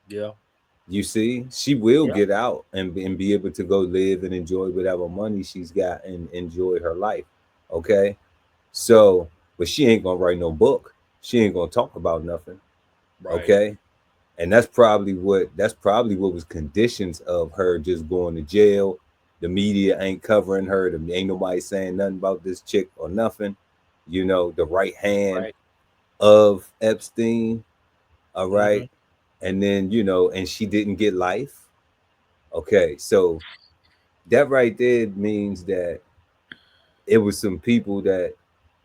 Yeah. You see, she will get out and be able to go live and enjoy whatever money she's got and enjoy her life. Okay. So, but she ain't gonna write no book. She ain't gonna talk about nothing. Right. Okay. And that's probably what was conditions of her just going to jail. The media ain't covering her. Ain't nobody saying nothing about this chick or nothing. You know, the right hand of Epstein. All right. Mm-hmm. And then, you know, and she didn't get life. Okay. So that right there means that it was some people that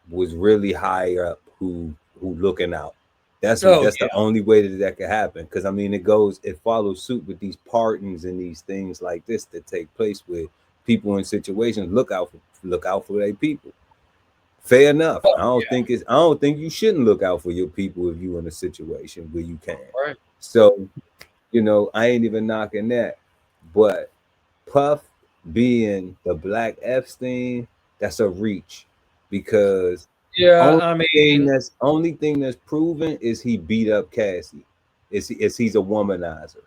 was really high up who looking out. That's the only way that could happen. Because I mean, it follows suit with these pardons and these things like this that take place with people in situations. Look out for their people. Fair enough. I don't think you shouldn't look out for your people if you're in a situation where you can. Right. So, you know, I ain't even knocking that. But Puff being the Black Epstein, that's a reach because only thing that's proven is he beat up Cassie. Is he's a womanizer.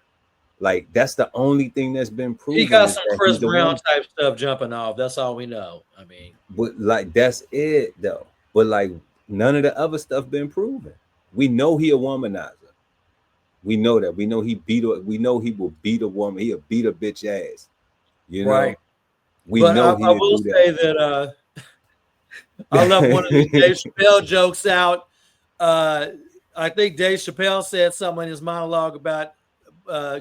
Like that's the only thing that's been proven. He got some Chris Brown type stuff jumping off. That's all we know. I mean, but like that's it though. But like none of the other stuff been proven. We know he a womanizer. We know that. We know he will beat a woman. He'll beat a bitch ass. You know. Right. I will say that I love one of the Dave Chappelle jokes out. I think Dave Chappelle said something in his monologue about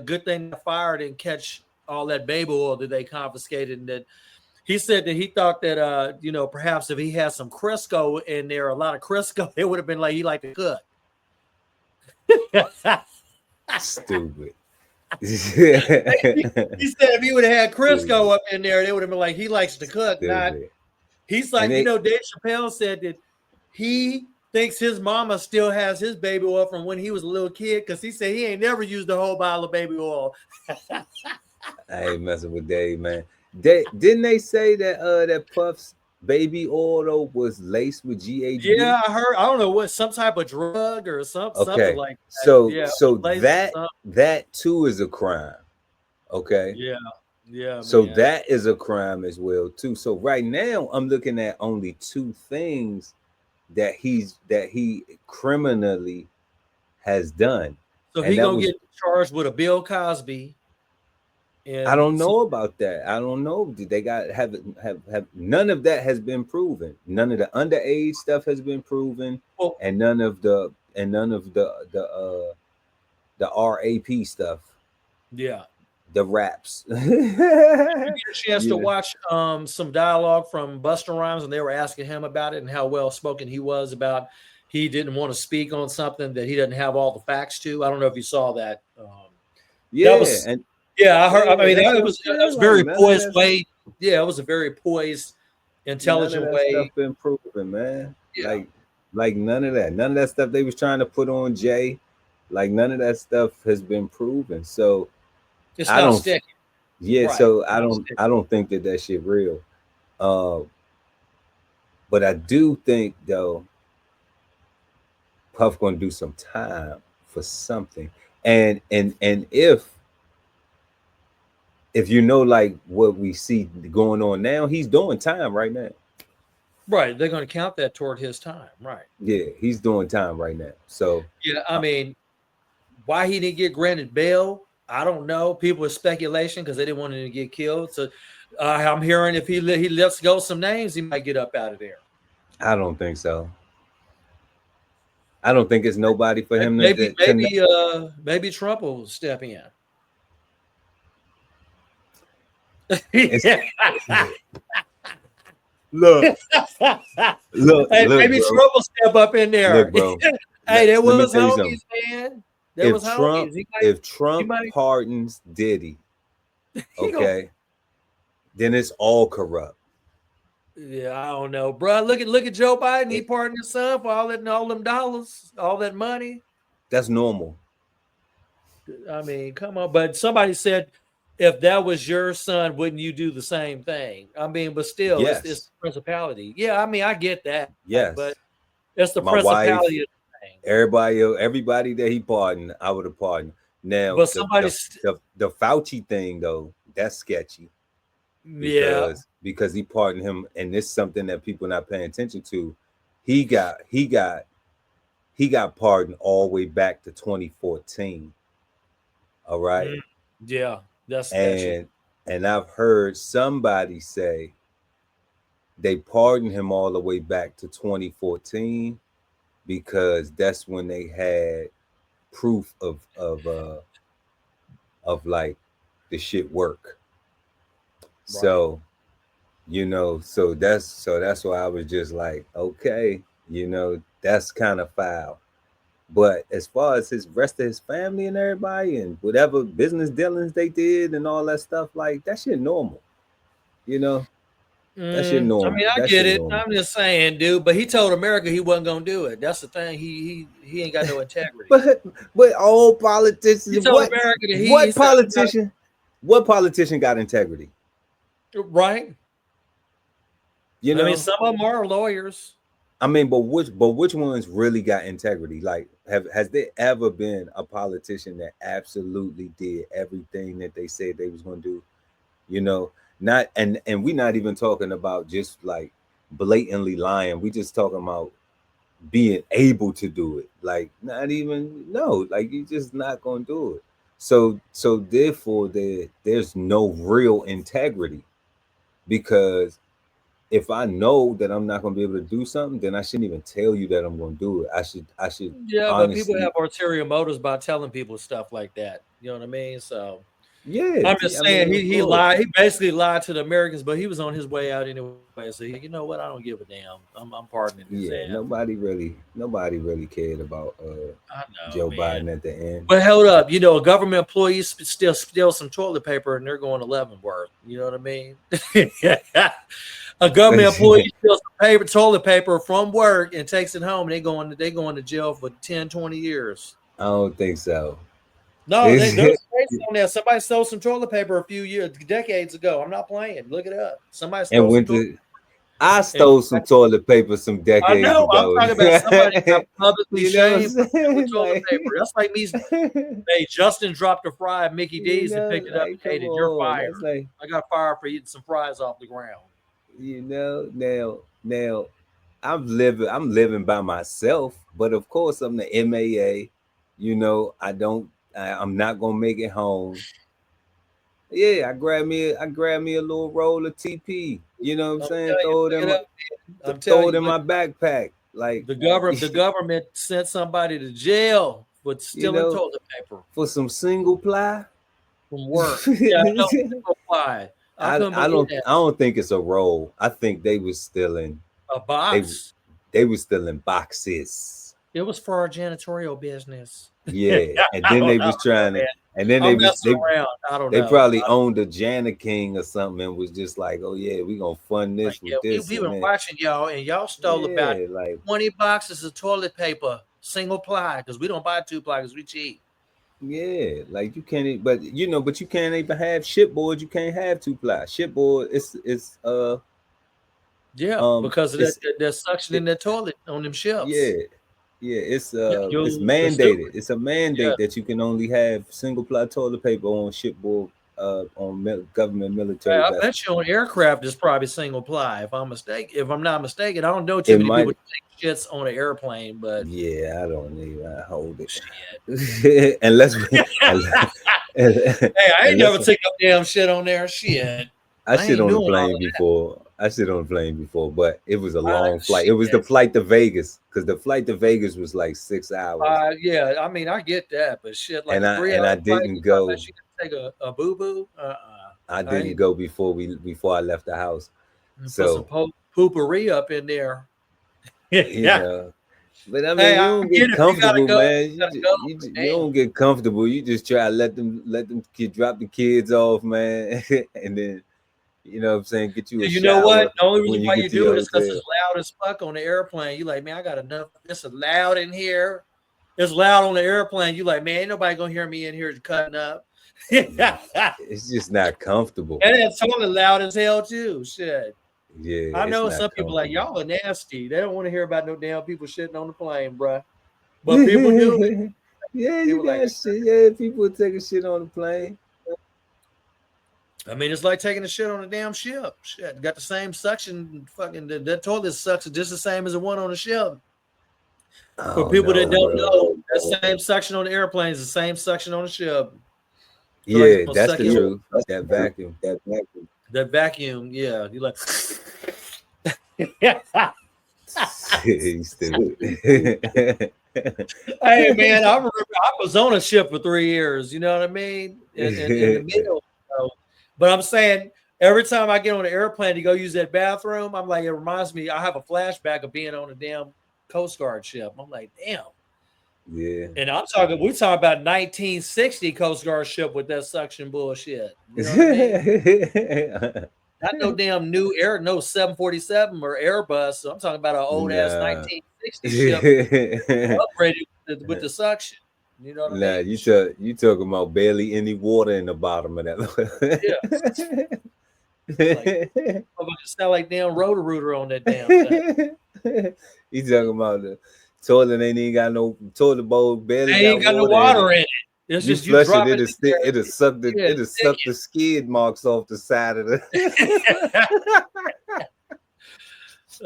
good thing they fired and catch all that baby oil that they confiscated. And that he said that he thought that, perhaps if he had some Crisco in there, a lot of Crisco, it would have been like he liked to cook. Stupid. He said if he would have had Crisco up in there, it would have been like he likes to cook. Not he's like, Dave Chappelle said that he thinks his mama still has his baby oil from when he was a little kid because he said he ain't never used a whole bottle of baby oil. I ain't messing with Dave, man. Didn't they say that that Puff's baby oil was laced with GHB? Yeah, I heard. I don't know what, some type of drug or something Okay, like that. so Yeah, that too is a crime. Okay, yeah, so man. that is a crime as well too. So right now I'm looking at only 2 things that he criminally has done. So And he that gonna was, get charged with a Bill Cosby. And I don't know about that. I don't know. Did they have none of that has been proven. None of the underage stuff has been proven, Well, and none of the RAP stuff, yeah. the raps. Did you get a chance to Yeah. watch some dialogue from Busta Rhymes, and they were asking him about it and how well spoken he was about he didn't want to speak on something that he doesn't have all the facts to. I don't know if you saw that. Yeah, that was, and I heard. I mean, that's it what I'm was saying, very like, poised way. Yeah, it was a very poised, none of intelligent that way. stuff been proven, man. Yeah. Like none of that stuff they was trying to put on Jay, like none of that stuff has been proven. So It's I not don't, sticking. yeah. Right. So I don't think that shit real. But I do think though, Puff gonna do some time for something, and if you know, like what we see going on now, he's doing time right now. Right. They're going to count that toward his time. Right. Yeah, he's doing time right now. So Yeah. I mean, why he didn't get granted bail, I don't know. People are speculation because they didn't want him to get killed. So I'm hearing if he lets go some names, he might get up out of there. I don't think so. I don't think it's nobody for him Maybe Trump will step in. Look, hey, maybe bro. Trump will step up in there. Look, bro. Hey, there Let me was tell you homies, man. There was Trump, homies. if Trump pardons Diddy, okay, then it's all corrupt. Yeah, I don't know, bro. Look at Joe Biden. He pardoned his son for all them dollars, all that money. That's normal. I mean, come on. But somebody said, if that was your son, wouldn't you do the same thing? I mean, but still, Yes. it's the principality. Yeah, I mean, I get that. Yes, but it's the my principality wife, of the thing. everybody that he pardoned, I would have pardoned. Now, But the Fauci thing though, that's sketchy. Because he pardoned him, and this is something that people not paying attention to. He got pardoned all the way back to 2014. All right. Yeah, that's sketchy. And I've heard somebody say they pardoned him all the way back to 2014 because that's when they had proof of like the shit work. Right. So, you know, so that's why I was just like, okay, you know, that's kind of foul. But as far as his rest of his family and everybody and whatever business dealings they did and all that stuff, like that shit normal, you know. That shit normal. I mean, I get it. Normal. I'm just saying, dude. But he told America he wasn't gonna do it. That's the thing. He ain't got no integrity. but all politicians. He told America that what politician got integrity? Right. You know, I mean, some of them are lawyers. I mean, but which ones really got integrity? Like, has there ever been a politician that absolutely did everything that they said they was going to do? You know, not and we're not even talking about just like blatantly lying. We just talking about being able to do it. Like, not even like you're just not going to do it. So therefore, there's no real integrity, because if I know that I'm not going to be able to do something, then I shouldn't even tell you that I'm going to do it. I should. Yeah, honestly, but people have ulterior motives by telling people stuff like that. You know what I mean? So Yeah, I'm just saying he lied. He basically lied to the Americans, but he was on his way out anyway. So you know what? I don't give a damn. I'm pardoning his Yeah, ass. nobody really cared about I know, Joe man. Biden at the end. But hold up, you know, a government employee still steal some toilet paper and they're going 11 worth. You know what I mean? A government employee steals some toilet paper from work and takes it home. And they going to jail for 10, 20 years. I don't think so. No, there's a case on there. Somebody stole some toilet paper a few decades ago. I'm not playing. Look it up. Somebody stole some toilet I stole some toilet paper some decades ago. I'm ago. talking about somebody got publicly shamed for saying? toilet paper. That's like me. Hey, Justin dropped a fry at Mickey D's and picked it up and ate it. You're fired. Like, I got fired for eating some fries off the ground. You know, now I'm living by myself, but of course I'm the MAA. You know, I'm not gonna make it home. Yeah, I grab me a little roll of TP. You know what I'm saying? Throw it in my backpack. Like the government sent somebody to jail for stealing toilet paper for some single ply from work. Yeah, no, single ply. I don't think it's a roll. I think they was stealing a box. They was stealing boxes. It was for our janitorial business. Yeah, and then they was trying to, and then they probably owned a Jana King or something and was just like, oh yeah, we gonna fund this with this. We've been watching y'all, and y'all stole about like 20 boxes of toilet paper, single ply, because we don't buy 2-ply because we cheap. Yeah, like you can't, but you can't even have shipboard. You can't have 2-ply. Shipboard, it's because of that suction in the toilet on them ships. Yeah, it's mandated. It's a mandate that you can only have single-ply toilet paper on shipboard, on government military. I bet you on aircraft is probably single ply. If I'm not mistaken, I don't know too many people take shits on an airplane, but yeah, I don't even hold it. Unless hey, I ain't never take no damn shit on there. Shit, I sit on the plane before. I sit on the plane before, but it was a long flight. It was the flight to Vegas, because the flight to Vegas was like 6 hours. Yeah, I mean, I get that, but shit, like I didn't go. She could take a boo boo. I didn't go before I left the house. So put some poopery up in there. Yeah. But I mean, you don't get comfortable, man. You don't get comfortable. You just try to let them drop the kids off, man, and then. You know what I'm saying? Get you a You know what? The only reason why you do it is because it's loud as fuck on the airplane. You like, man, I got enough. It's loud in here. It's loud on the airplane. You like, man, ain't nobody gonna hear me in here cutting up. It's just not comfortable. And it's totally loud as hell too. Shit. Yeah. I know some people like, y'all are nasty. They don't want to hear about no damn people shitting on the plane, bro. But people do. Yeah, you got shit. Yeah, people take a shit on the plane. I mean, it's like taking a shit on a damn ship. Shit, got the same suction. Fucking that toilet sucks just the same as the one on the ship. For people that don't know, that same suction on the airplane is the same suction on the ship. So yeah, that's the truth. That vacuum. That vacuum. Yeah, you like. He's stupid. Hey man, I remember I was on a ship for 3 years. You know what I mean? In the middle. But I'm saying every time I get on an airplane to go use that bathroom, I'm like, it reminds me, I have a flashback of being on a damn Coast Guard ship. I'm like, damn. Yeah. And we're talking about 1960 Coast Guard ship with that suction bullshit. You know what I mean? Not no damn new no 747 or Airbus. So I'm talking about an old ass 1960 ship upgraded with the suction. You know what I mean? You talking about barely any water in the bottom of that. Yeah. I'm gonna sound like damn Roto-Rooter on that damn thing. You talking about the toilet ain't even got no toilet bowl, barely ain't got no water in it. It's just you flush it, it'll suck the skid marks off the side of the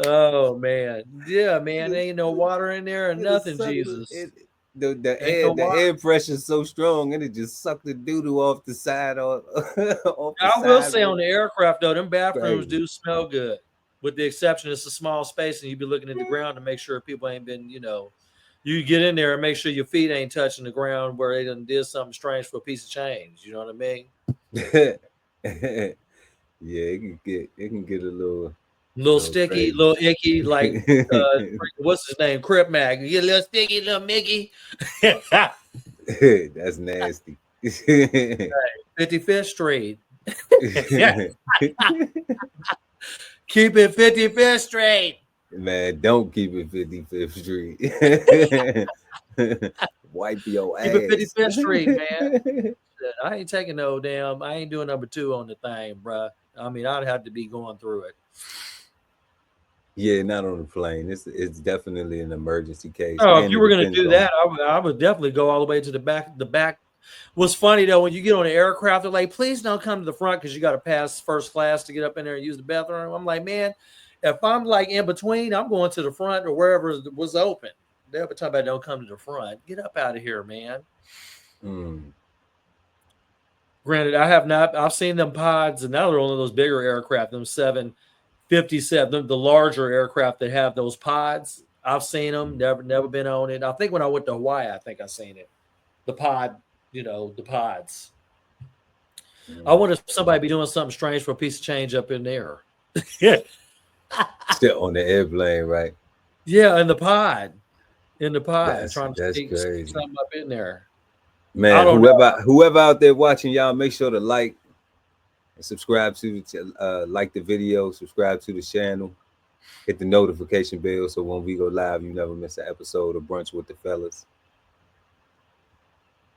Oh man. Yeah, man. There ain't no water in there or nothing, Jesus. The air pressure is so strong and it just sucked the doo-doo off the side. I will say on the aircraft though, them bathrooms do smell good, with the exception it's a small space and you be looking at the ground to make sure people ain't been, you get in there and make sure your feet ain't touching the ground where they done did something strange for a piece of change. You know what I mean? Yeah, it can get a little Sticky, crazy. little icky, like what's his name? Crip Mag. You get a little sticky, little Mickey. That's nasty. 55th Street. Keep it 55th Street. Man, don't keep it 55th Street. Wipe your ass. Keep it 55th Street, man. I ain't taking no damn. I ain't doing number 2 on the thing, bruh. I mean, I'd have to be going through it. Yeah, not on the plane. It's definitely an emergency case. Oh, And if you it were going to depends do on- that, I would definitely go all the way to the back. The back. What's funny though, when you get on an aircraft, they're like, "Please don't come to the front because you got to pass first class to get up in there and use the bathroom." I'm like, man, if I'm like in between, I'm going to the front or wherever was open. They're talking about don't come to the front. Get up out of here, man. Granted, I've seen them pods, and now they're one of those bigger aircraft, them 757, the larger aircraft that have those pods. I've seen them, never been on it. I think when I went to Hawaii, I think I seen it. The pod, the pods. I wonder if somebody be doing something strange for a piece of change up in there. Still on the airplane, right? Yeah, in the pod. That's Trying to stick crazy. something up in there. Man, whoever out there watching, y'all make sure to like and subscribe to like the video, subscribe to the channel, hit the notification bell so when we go live, you never miss an episode of Brunch with the Fellas.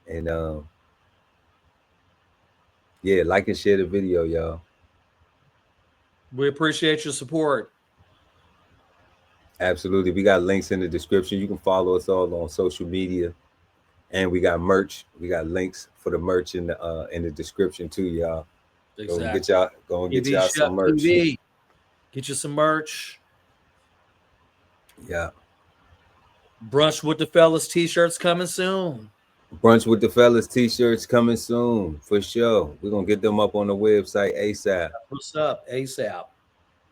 And yeah, like and share the video, y'all. We appreciate your support. Absolutely. We got links in the description. You can follow us all on social media. And we got merch. We got links for the merch in the description too, y'all. Exactly. Go and get y'all some merch. TV. Get you some merch. Yeah. Brunch with the Fellas t-shirts coming soon. Brunch with the Fellas t-shirts coming soon for sure. We're gonna get them up on the website ASAP. What's up, ASAP?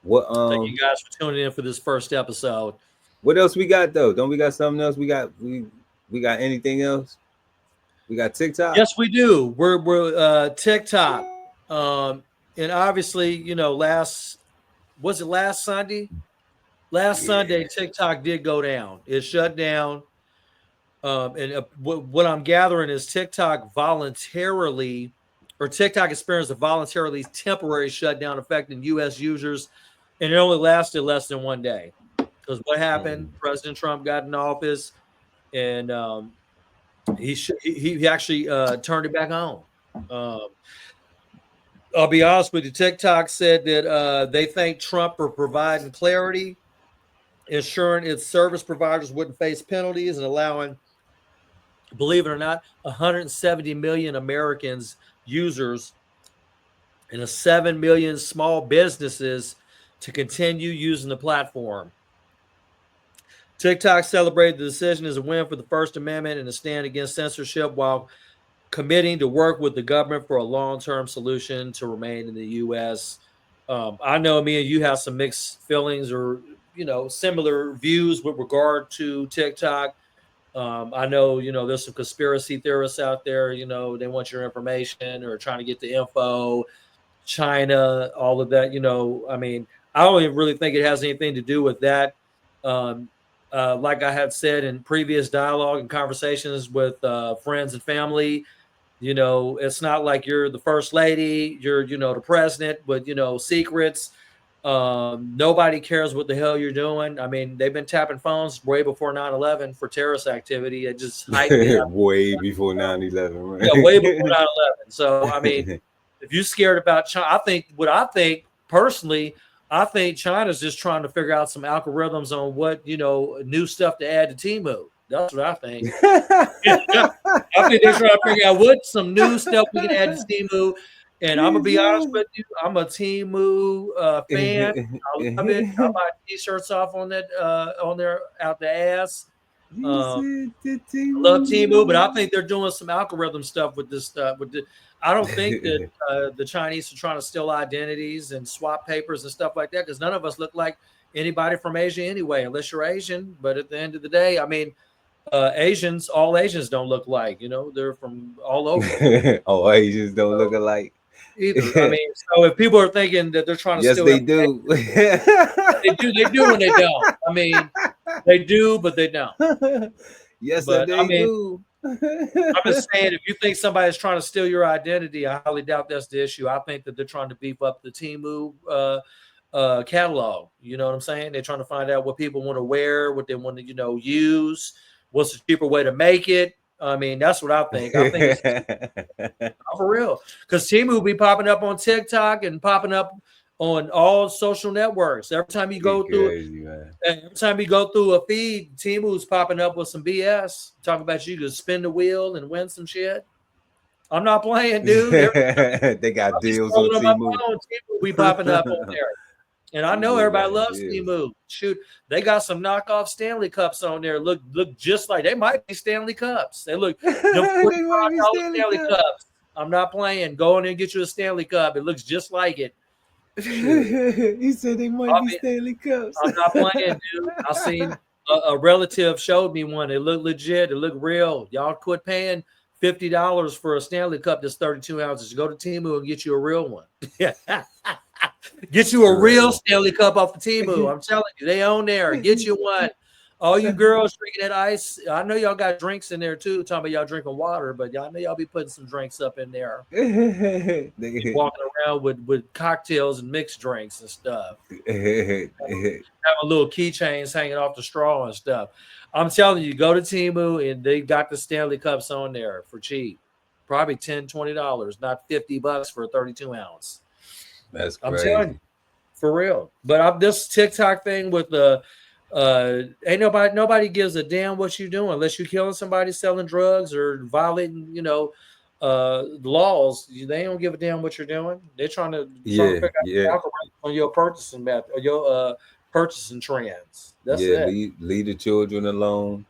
What Thank you guys for tuning in for this first episode. What else we got though? Don't we got something else? We got anything else? We got TikTok. Yes, we do. We're TikTok. And obviously, last Sunday? Last Sunday, TikTok did go down. It shut down. And what I'm gathering is TikTok experienced a voluntarily temporary shutdown affecting U.S. users, and it only lasted less than 1 day. Because what happened? President Trump got in office, and he actually turned it back on. I'll be honest with you. TikTok said that they thank Trump for providing clarity, ensuring its service providers wouldn't face penalties, and allowing, believe it or not, 170 million Americans users and 7 million small businesses to continue using the platform. TikTok celebrated the decision as a win for the First Amendment and a stand against censorship while committing to work with the government for a long-term solution to remain in the U.S. I know me and you have some mixed feelings or, similar views with regard to TikTok. I know, there's some conspiracy theorists out there, they want your information or trying to get the info, China, all of that, I mean, I don't even really think it has anything to do with that. Like I had said in previous dialogue and conversations with friends and family, it's not like you're the first lady, you're, the president with, secrets. Nobody cares what the hell you're doing. I mean, they've been tapping phones way before 9/11 for terrorist activity. It just hyped it up. Way before 9/11, right? Yeah, way before 9/11. So, I mean, if you're scared about China, I think personally, I think China's just trying to figure out some algorithms on what, new stuff to add to Temu. That's what I think. I think they're trying to figure out what some new stuff we can add to Temu. And I'm gonna be honest with you, I'm a Temu fan. I love it. I buy t-shirts off on that on there out the ass. I love Temu, but I think they're doing some algorithm stuff with this stuff. I don't think that the Chinese are trying to steal identities and swap papers and stuff like that, because none of us look like anybody from Asia anyway, unless you're Asian. But at the end of the day, I mean, Asians, all Asians don't look alike. They're from all over. Oh, Asians don't look alike Either. I mean, so if people are thinking that they're trying to yes, steal they information, do. they do, and they don't. I mean, they do, but they don't. Yes, But I they mean, do. I'm just saying, if you think somebody's trying to steal your identity, I highly doubt that's the issue. I think that they're trying to beef up the Temu catalog. You know what I'm saying? They're trying to find out what people want to wear, what they want to, use, what's the cheaper way to make it. I mean, that's what I think. I think it's for real, because Temu be popping up on TikTok and popping up on all social networks. Every time you go through a feed, Temu's popping up with some BS, talking about you can spin the wheel and win some shit. I'm not playing, dude. They got deals on Temu. Temu be popping up on there. And I know everybody loves Temu. Shoot, they got some knockoff Stanley Cups on there. Look just like they might be Stanley Cups. They look $45 Stanley Cups. I'm not playing. Go in and get you a Stanley Cup. It looks just like it. He said they might be Stanley Cups. I'm not playing, dude. I seen a relative showed me one. It looked legit. It looked real. Y'all quit paying $50 for a Stanley Cup that's 32 ounces. Go to Temu and get you a real one. Get you a real Stanley Cup off the Temu. I'm telling you, they own there. Get you one. All you girls drinking that ice. I know y'all got drinks in there too. Talking about y'all drinking water, but y'all know y'all be putting some drinks up in there. Walking around with cocktails and mixed drinks and stuff. Having little keychains hanging off the straw and stuff. I'm telling you, go to Temu and they got the Stanley Cups on there for cheap. Probably $10, $20, not $50 for a 32 ounce. That's crazy. I'm telling you, for real. But this TikTok thing with the ain't nobody gives a damn what you're doing unless you're killing somebody, selling drugs, or violating, laws. They don't give a damn what you're doing. They're trying to figure out the algorithm on your purchasing method or your purchasing trends. That's it. Leave the children alone.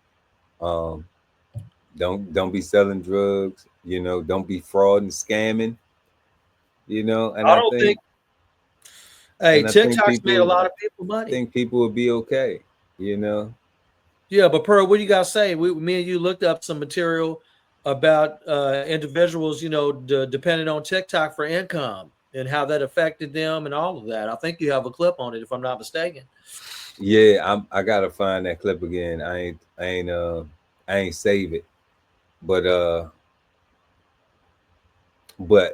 Don't be selling drugs. Don't be fraud and scamming. And I don't think. Hey, TikTok's made a lot of people money. I think people will be okay. Yeah, but Pearl, what do you guys say? Me and you looked up some material about individuals, depending on TikTok for income and how that affected them and all of that. I think you have a clip on it, if I'm not mistaken. Yeah, I gotta find that clip again. I ain't save it, but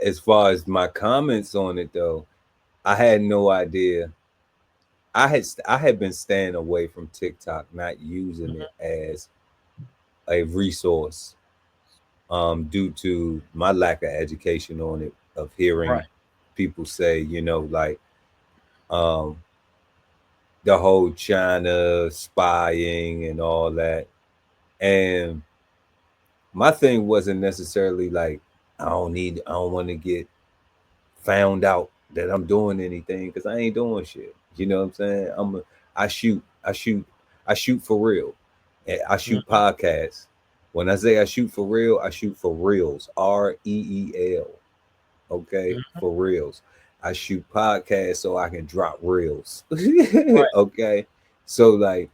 as far as my comments on it though, I had no idea. I had been staying away from TikTok, not using it as a resource, due to my lack of education on it, of hearing people say, the whole China spying and all that. And my thing wasn't necessarily like, I don't want to get found out that I'm doing anything, because I ain't doing shit. You know what I'm saying? I shoot for real. I shoot podcasts. When I say I shoot for real, I shoot for reels. REEL. Okay, for reals. I shoot podcasts so I can drop reels. Okay, so like,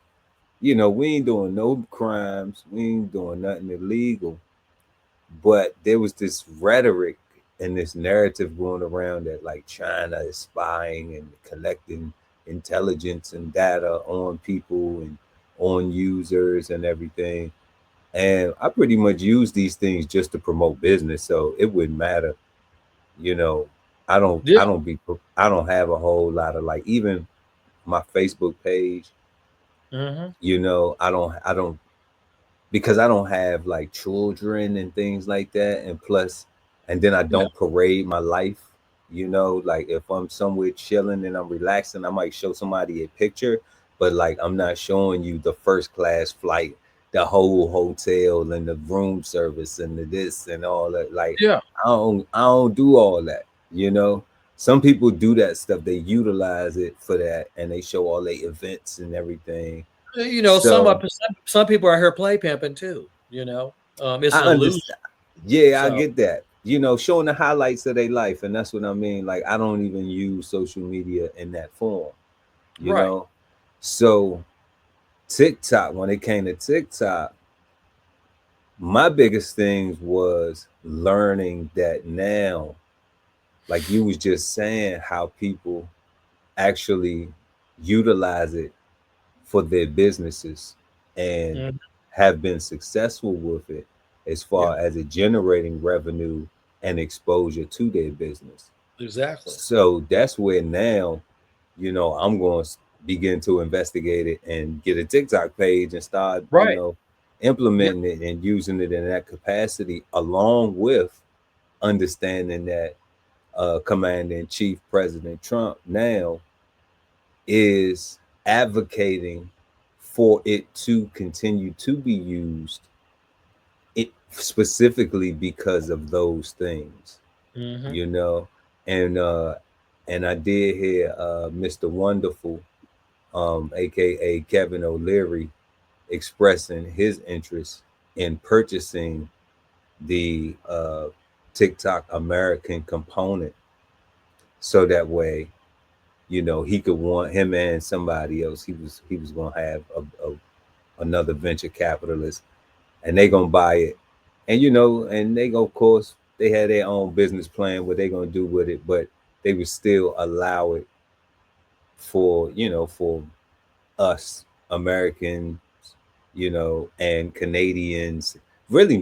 we ain't doing no crimes. We ain't doing nothing illegal. But there was this rhetoric and this narrative going around that like China is spying and collecting intelligence and data on people and on users and everything. And I pretty much use these things just to promote business, so it wouldn't matter. I don't have a whole lot of, like, even my Facebook page. I don't because I don't have like children and things like that, and then I don't parade my life. Like if I'm somewhere chilling and I'm relaxing, I might show somebody a picture, but like I'm not showing you the first class flight, the whole hotel and the room service and the this and all that. Like, I don't do all that. Some people do that stuff. They utilize it for that, and they show all their events and everything. Some people are here play pimping too. It's an illusion. Yeah, I get that. Showing the highlights of their life, and that's what I mean. Like, I don't even use social media in that form. You know, so TikTok. When it came to TikTok, my biggest things was learning that now, like you was just saying, how people actually utilize it for their businesses and Mhm. have been successful with it as far as it generating revenue and exposure to their business. Exactly. So that's where now, I'm going to begin to investigate it and get a TikTok page and start, Right. implementing it and using it in that capacity, along with understanding that Commander in Chief President Trump now is advocating for it to continue to be used, it specifically because of those things, Mhm. you know. And I did hear Mr. Wonderful, aka Kevin O'Leary, expressing his interest in purchasing the TikTok American component, so that way, he could want him and somebody else. He was gonna have another venture capitalist, and they gonna buy it, and they go, of course, they had their own business plan what they gonna do with it, but they would still allow it for us Americans, and Canadians, really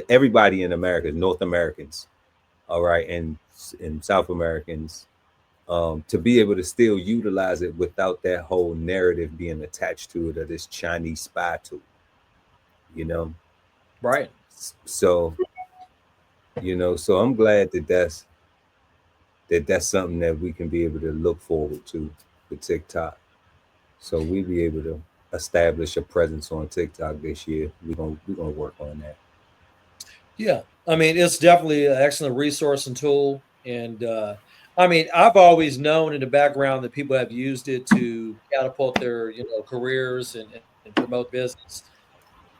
everybody in America, North Americans, all right, and South Americans, to be able to still utilize it without that whole narrative being attached to it, of this Chinese spy tool, you know. Right. So, so I'm glad that that's something that we can be able to look forward to with TikTok. So we be able to establish a presence on TikTok this year. We're gonna work on that. Yeah. I mean, it's definitely an excellent resource and tool. And I mean, I've always known in the background that people have used it to catapult their, careers and promote business.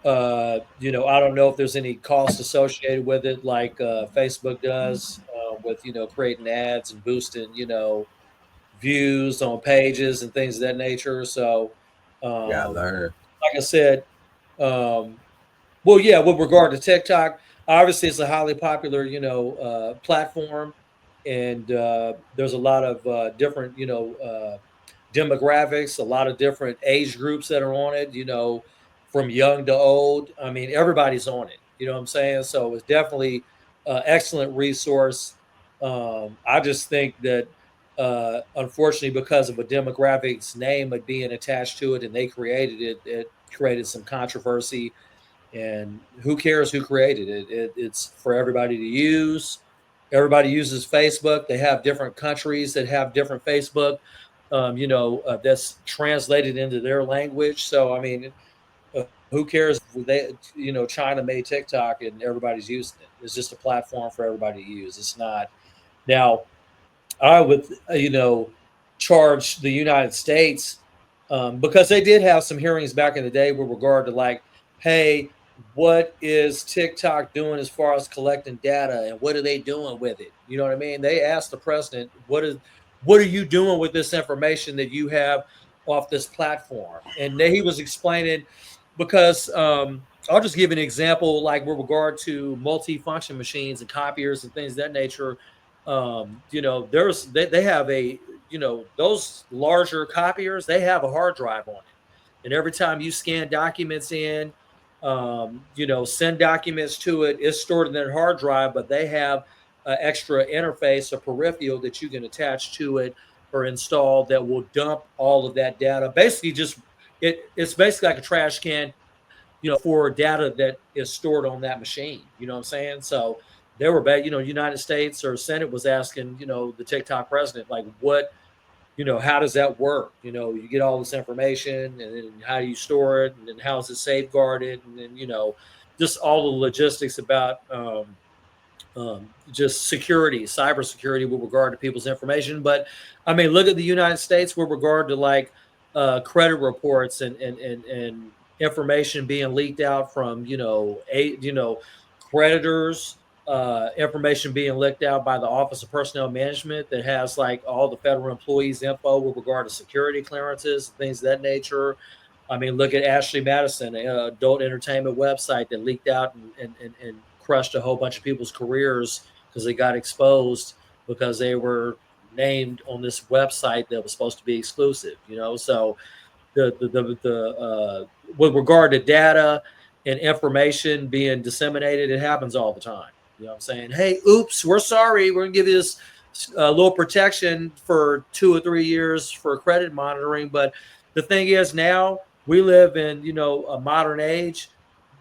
I don't know if there's any cost associated with it, like Facebook does, with creating ads and boosting views on pages and things of that nature. So, Gotta um, learn. like I said, um, well, yeah, with regard to TikTok, obviously it's a highly popular, platform, and there's a lot of different, demographics, a lot of different age groups that are on it, from young to old. I mean, everybody's on it. You know what I'm saying? So it's definitely an excellent resource. I just think that, unfortunately, because of a demographic's name of being attached to it and they created it, it created some controversy. And who cares who created it? It's for everybody to use. Everybody uses Facebook. They have different countries that have different Facebook, that's translated into their language. So, I mean, who cares? China made TikTok and everybody's using it. It's just a platform for everybody to use. It's not. Now, I would, charge the United States, because they did have some hearings back in the day with regard to, like, hey, what is TikTok doing as far as collecting data and what are they doing with it? You know what I mean? They asked the president, what are you doing with this information that you have off this platform? And he was explaining, because I'll just give an example, like with regard to multi-function machines and copiers and things of that nature. They have a, those larger copiers, they have a hard drive on it, and every time you scan documents in, send documents to it, it's stored in their hard drive, but they have an extra interface, a peripheral that you can attach to it or install that will dump all of that data. Basically, just it's basically like a trash can, for data that is stored on that machine. You know what I'm saying? So they were bad, United States or Senate was asking, the TikTok president, like, what, how does that work? You get all this information, and then how do you store it? And then how is it safeguarded? And then, just all the logistics about just security, cybersecurity with regard to people's information. But I mean, look at the United States with regard to, like, credit reports and information being leaked out from creditors, information being leaked out by the Office of Personnel Management that has, like, all the federal employees' info with regard to security clearances, things of that nature. I mean, look at Ashley Madison, an adult entertainment website that leaked out and crushed a whole bunch of people's careers because they got exposed because they were named on this website that was supposed to be exclusive. So the with regard to data and information being disseminated, it happens all the time. You know what I'm saying? Hey, oops, we're sorry. We're gonna give you this little protection for 2 or 3 years for credit monitoring. But the thing is, now we live in a modern age.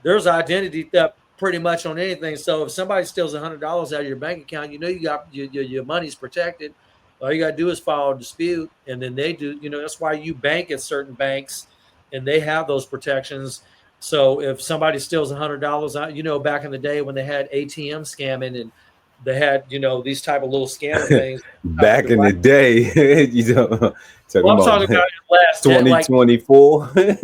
There's identity theft pretty much on anything. So if somebody steals $100 out of your bank account, you got your money's protected. All you got to do is file a dispute, and then they do. That's why you bank at certain banks, and they have those protections. So if somebody steals $100 out, back in the day when they had ATM scamming and they had these type of little scanner things. Back in the day, talking I'm about talking about last 2024. No, I'm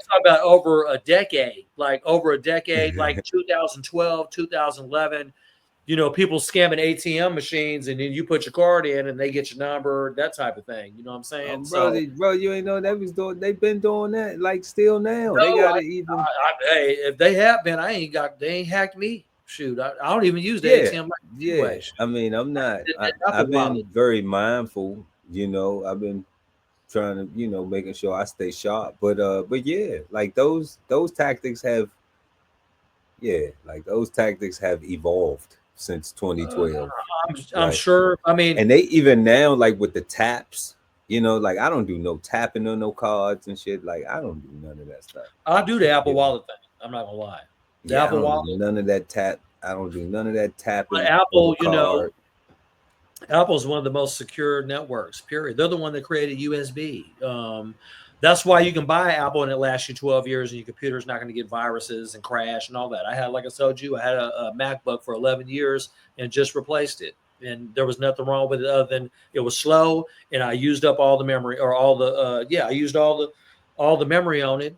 talking about over a decade, like 2012, 2011. People scamming ATM machines, and then you put your card in, and they get your number, that type of thing. You know what I'm saying? Bro, you ain't know that was doing. They've been doing that, like still now. No, they got it even. Hey, if they have been, they ain't hacked me. Shoot, I don't even use the ATM. Yeah, I mean, I'm not. I've been very mindful. I've been trying to, making sure I stay sharp. But yeah, like those tactics have, those tactics have evolved since 2012. I'm sure. I mean, and they even now, like with the taps, like I don't do no tapping on no cards and shit. Like I don't do none of that stuff. I do the Apple Wallet thing. I'm not gonna lie. The Apple Wallet. None of that tap. I don't do none of that tapping. But Apple, Apple's one of the most secure networks. Period. They're the one that created USB. That's why you can buy Apple and it lasts you 12 years, and your computer's not going to get viruses and crash and all that. I had, like I told you, I had a MacBook for 11 years and just replaced it. And there was nothing wrong with it other than it was slow, and I used up all the memory, or I used all the memory on it,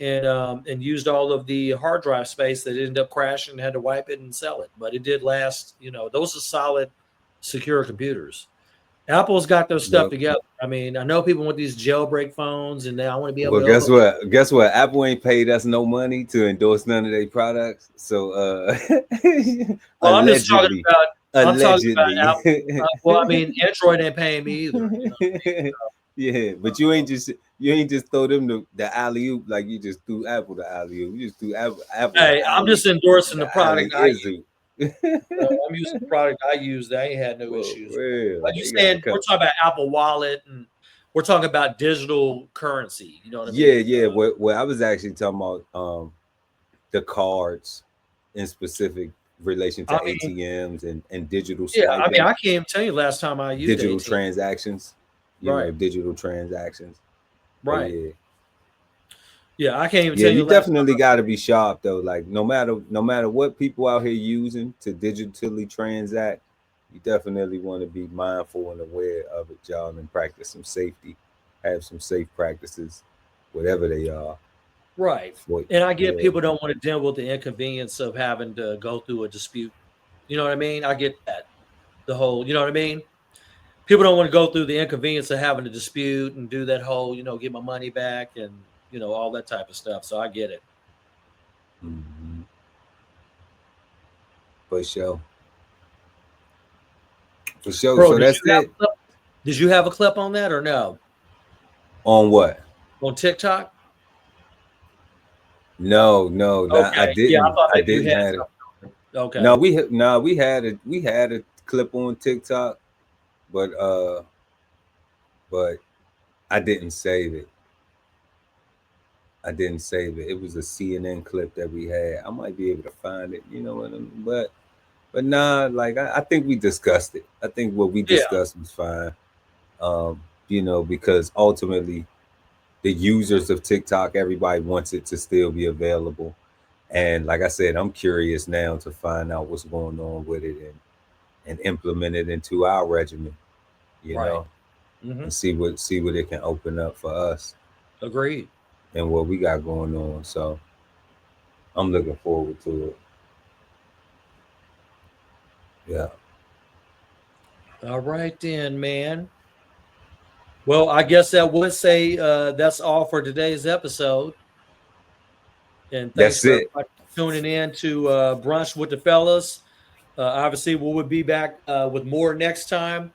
and used all of the hard drive space that ended up crashing and had to wipe it and sell it. But it did last. Those are solid, secure computers. Apple's got their stuff together. I mean, I know people want these jailbreak phones, and I want to be able to. Guess what? Apple ain't paid us no money to endorse none of their products. So, well, I'm just talking about. Allegedly. I'm talking about Apple. Well, I mean, Android ain't paying me either. Yeah, but you ain't just throw them the alley oop like you just threw Apple the alley oop. You just threw Apple. Hey, I'm just endorsing the product I use. I'm using the product I use. I ain't had no issues. Like you saying, we're talking about Apple Wallet, and we're talking about digital currency. You know what I mean? Yeah. Well, I was actually talking about the cards in specific relation to ATMs and digital swiping. Yeah, I mean, I can't even tell you last time I used digital ATM. transactions. Digital transactions. Right. Yeah, I can't even tell you. You definitely got to be sharp though. Like no matter what people out here using to digitally transact, you definitely want to be mindful and aware of it, y'all, and practice some safety. Have some safe practices, whatever they are. Right. And I get people don't want to deal with the inconvenience of having to go through a dispute. You know what I mean? I get that. The whole, you know what I mean? People don't want to go through the inconvenience of having to dispute and do that whole, get my money back and, all that type of stuff. So I get it. Mm-hmm. For sure. Bro, so that's it. Did you have a clip on that or no? On what? On TikTok? No, okay. I didn't. Yeah, I thought I didn't have it. Okay. No, we had a clip on TikTok, but I didn't save it. It was a CNN clip that we had. I might be able to find it, but nah, like I think we discussed it. I think what we discussed was fine. Because ultimately the users of TikTok, everybody wants it to still be available. And like I said, I'm curious now to find out what's going on with it and implement it into our regimen, and see what it can open up for us. Agreed. And what we got going on. So I'm looking forward to it. Yeah. All right then, man. Well, I guess I would say that's all for today's episode. And thanks That's it. for tuning in to Brunch with the Fellas. Obviously, we will be back with more next time.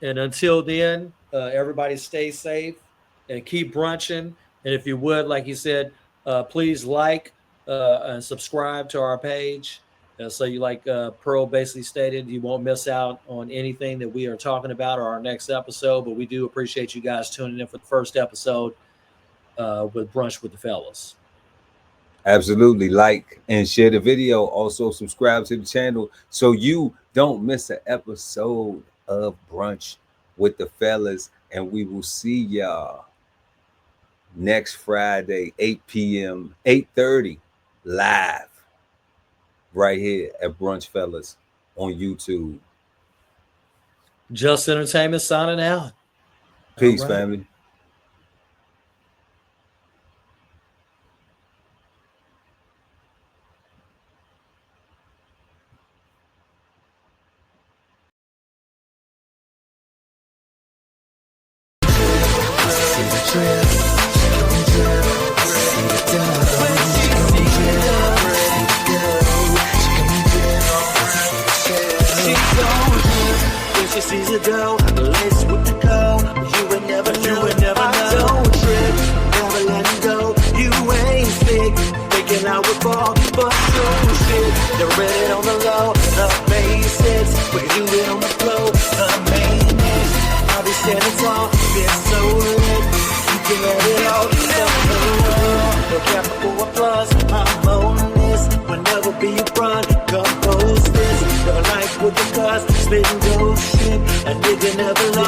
And until then, everybody stay safe and keep brunching. And if you would, like you said, please like and subscribe to our page. So you like Pearl basically stated, you won't miss out on anything that we are talking about or our next episode. But we do appreciate you guys tuning in for the first episode with Brunch with the Fellas. Absolutely. Like and share the video. Also subscribe to the channel so you don't miss an episode of Brunch with the Fellas. And we will see y'all next Friday, 8 p.m., 8:30 live right here at Brunch Fellas on YouTube. Just Entertainment signing out. Peace, All right. family. See the drip, she gon' drip. See the dough, she gon' drip. See the dough, she gon' drip. See the shell, she gon' drip. When she sees the dough, lace with the go. You would never know. I don't trip, never let it go. You ain't sick, thinking I would fall, but true shit. They're ready on the low, the basics. We can do it on the floor, the maintenance. I'll be standing tall, been so lit. You can let it all be no capital for applause. I'm on this, will never be a front. Compose this, the life with the cars, spitting those shit. A nigga never lost.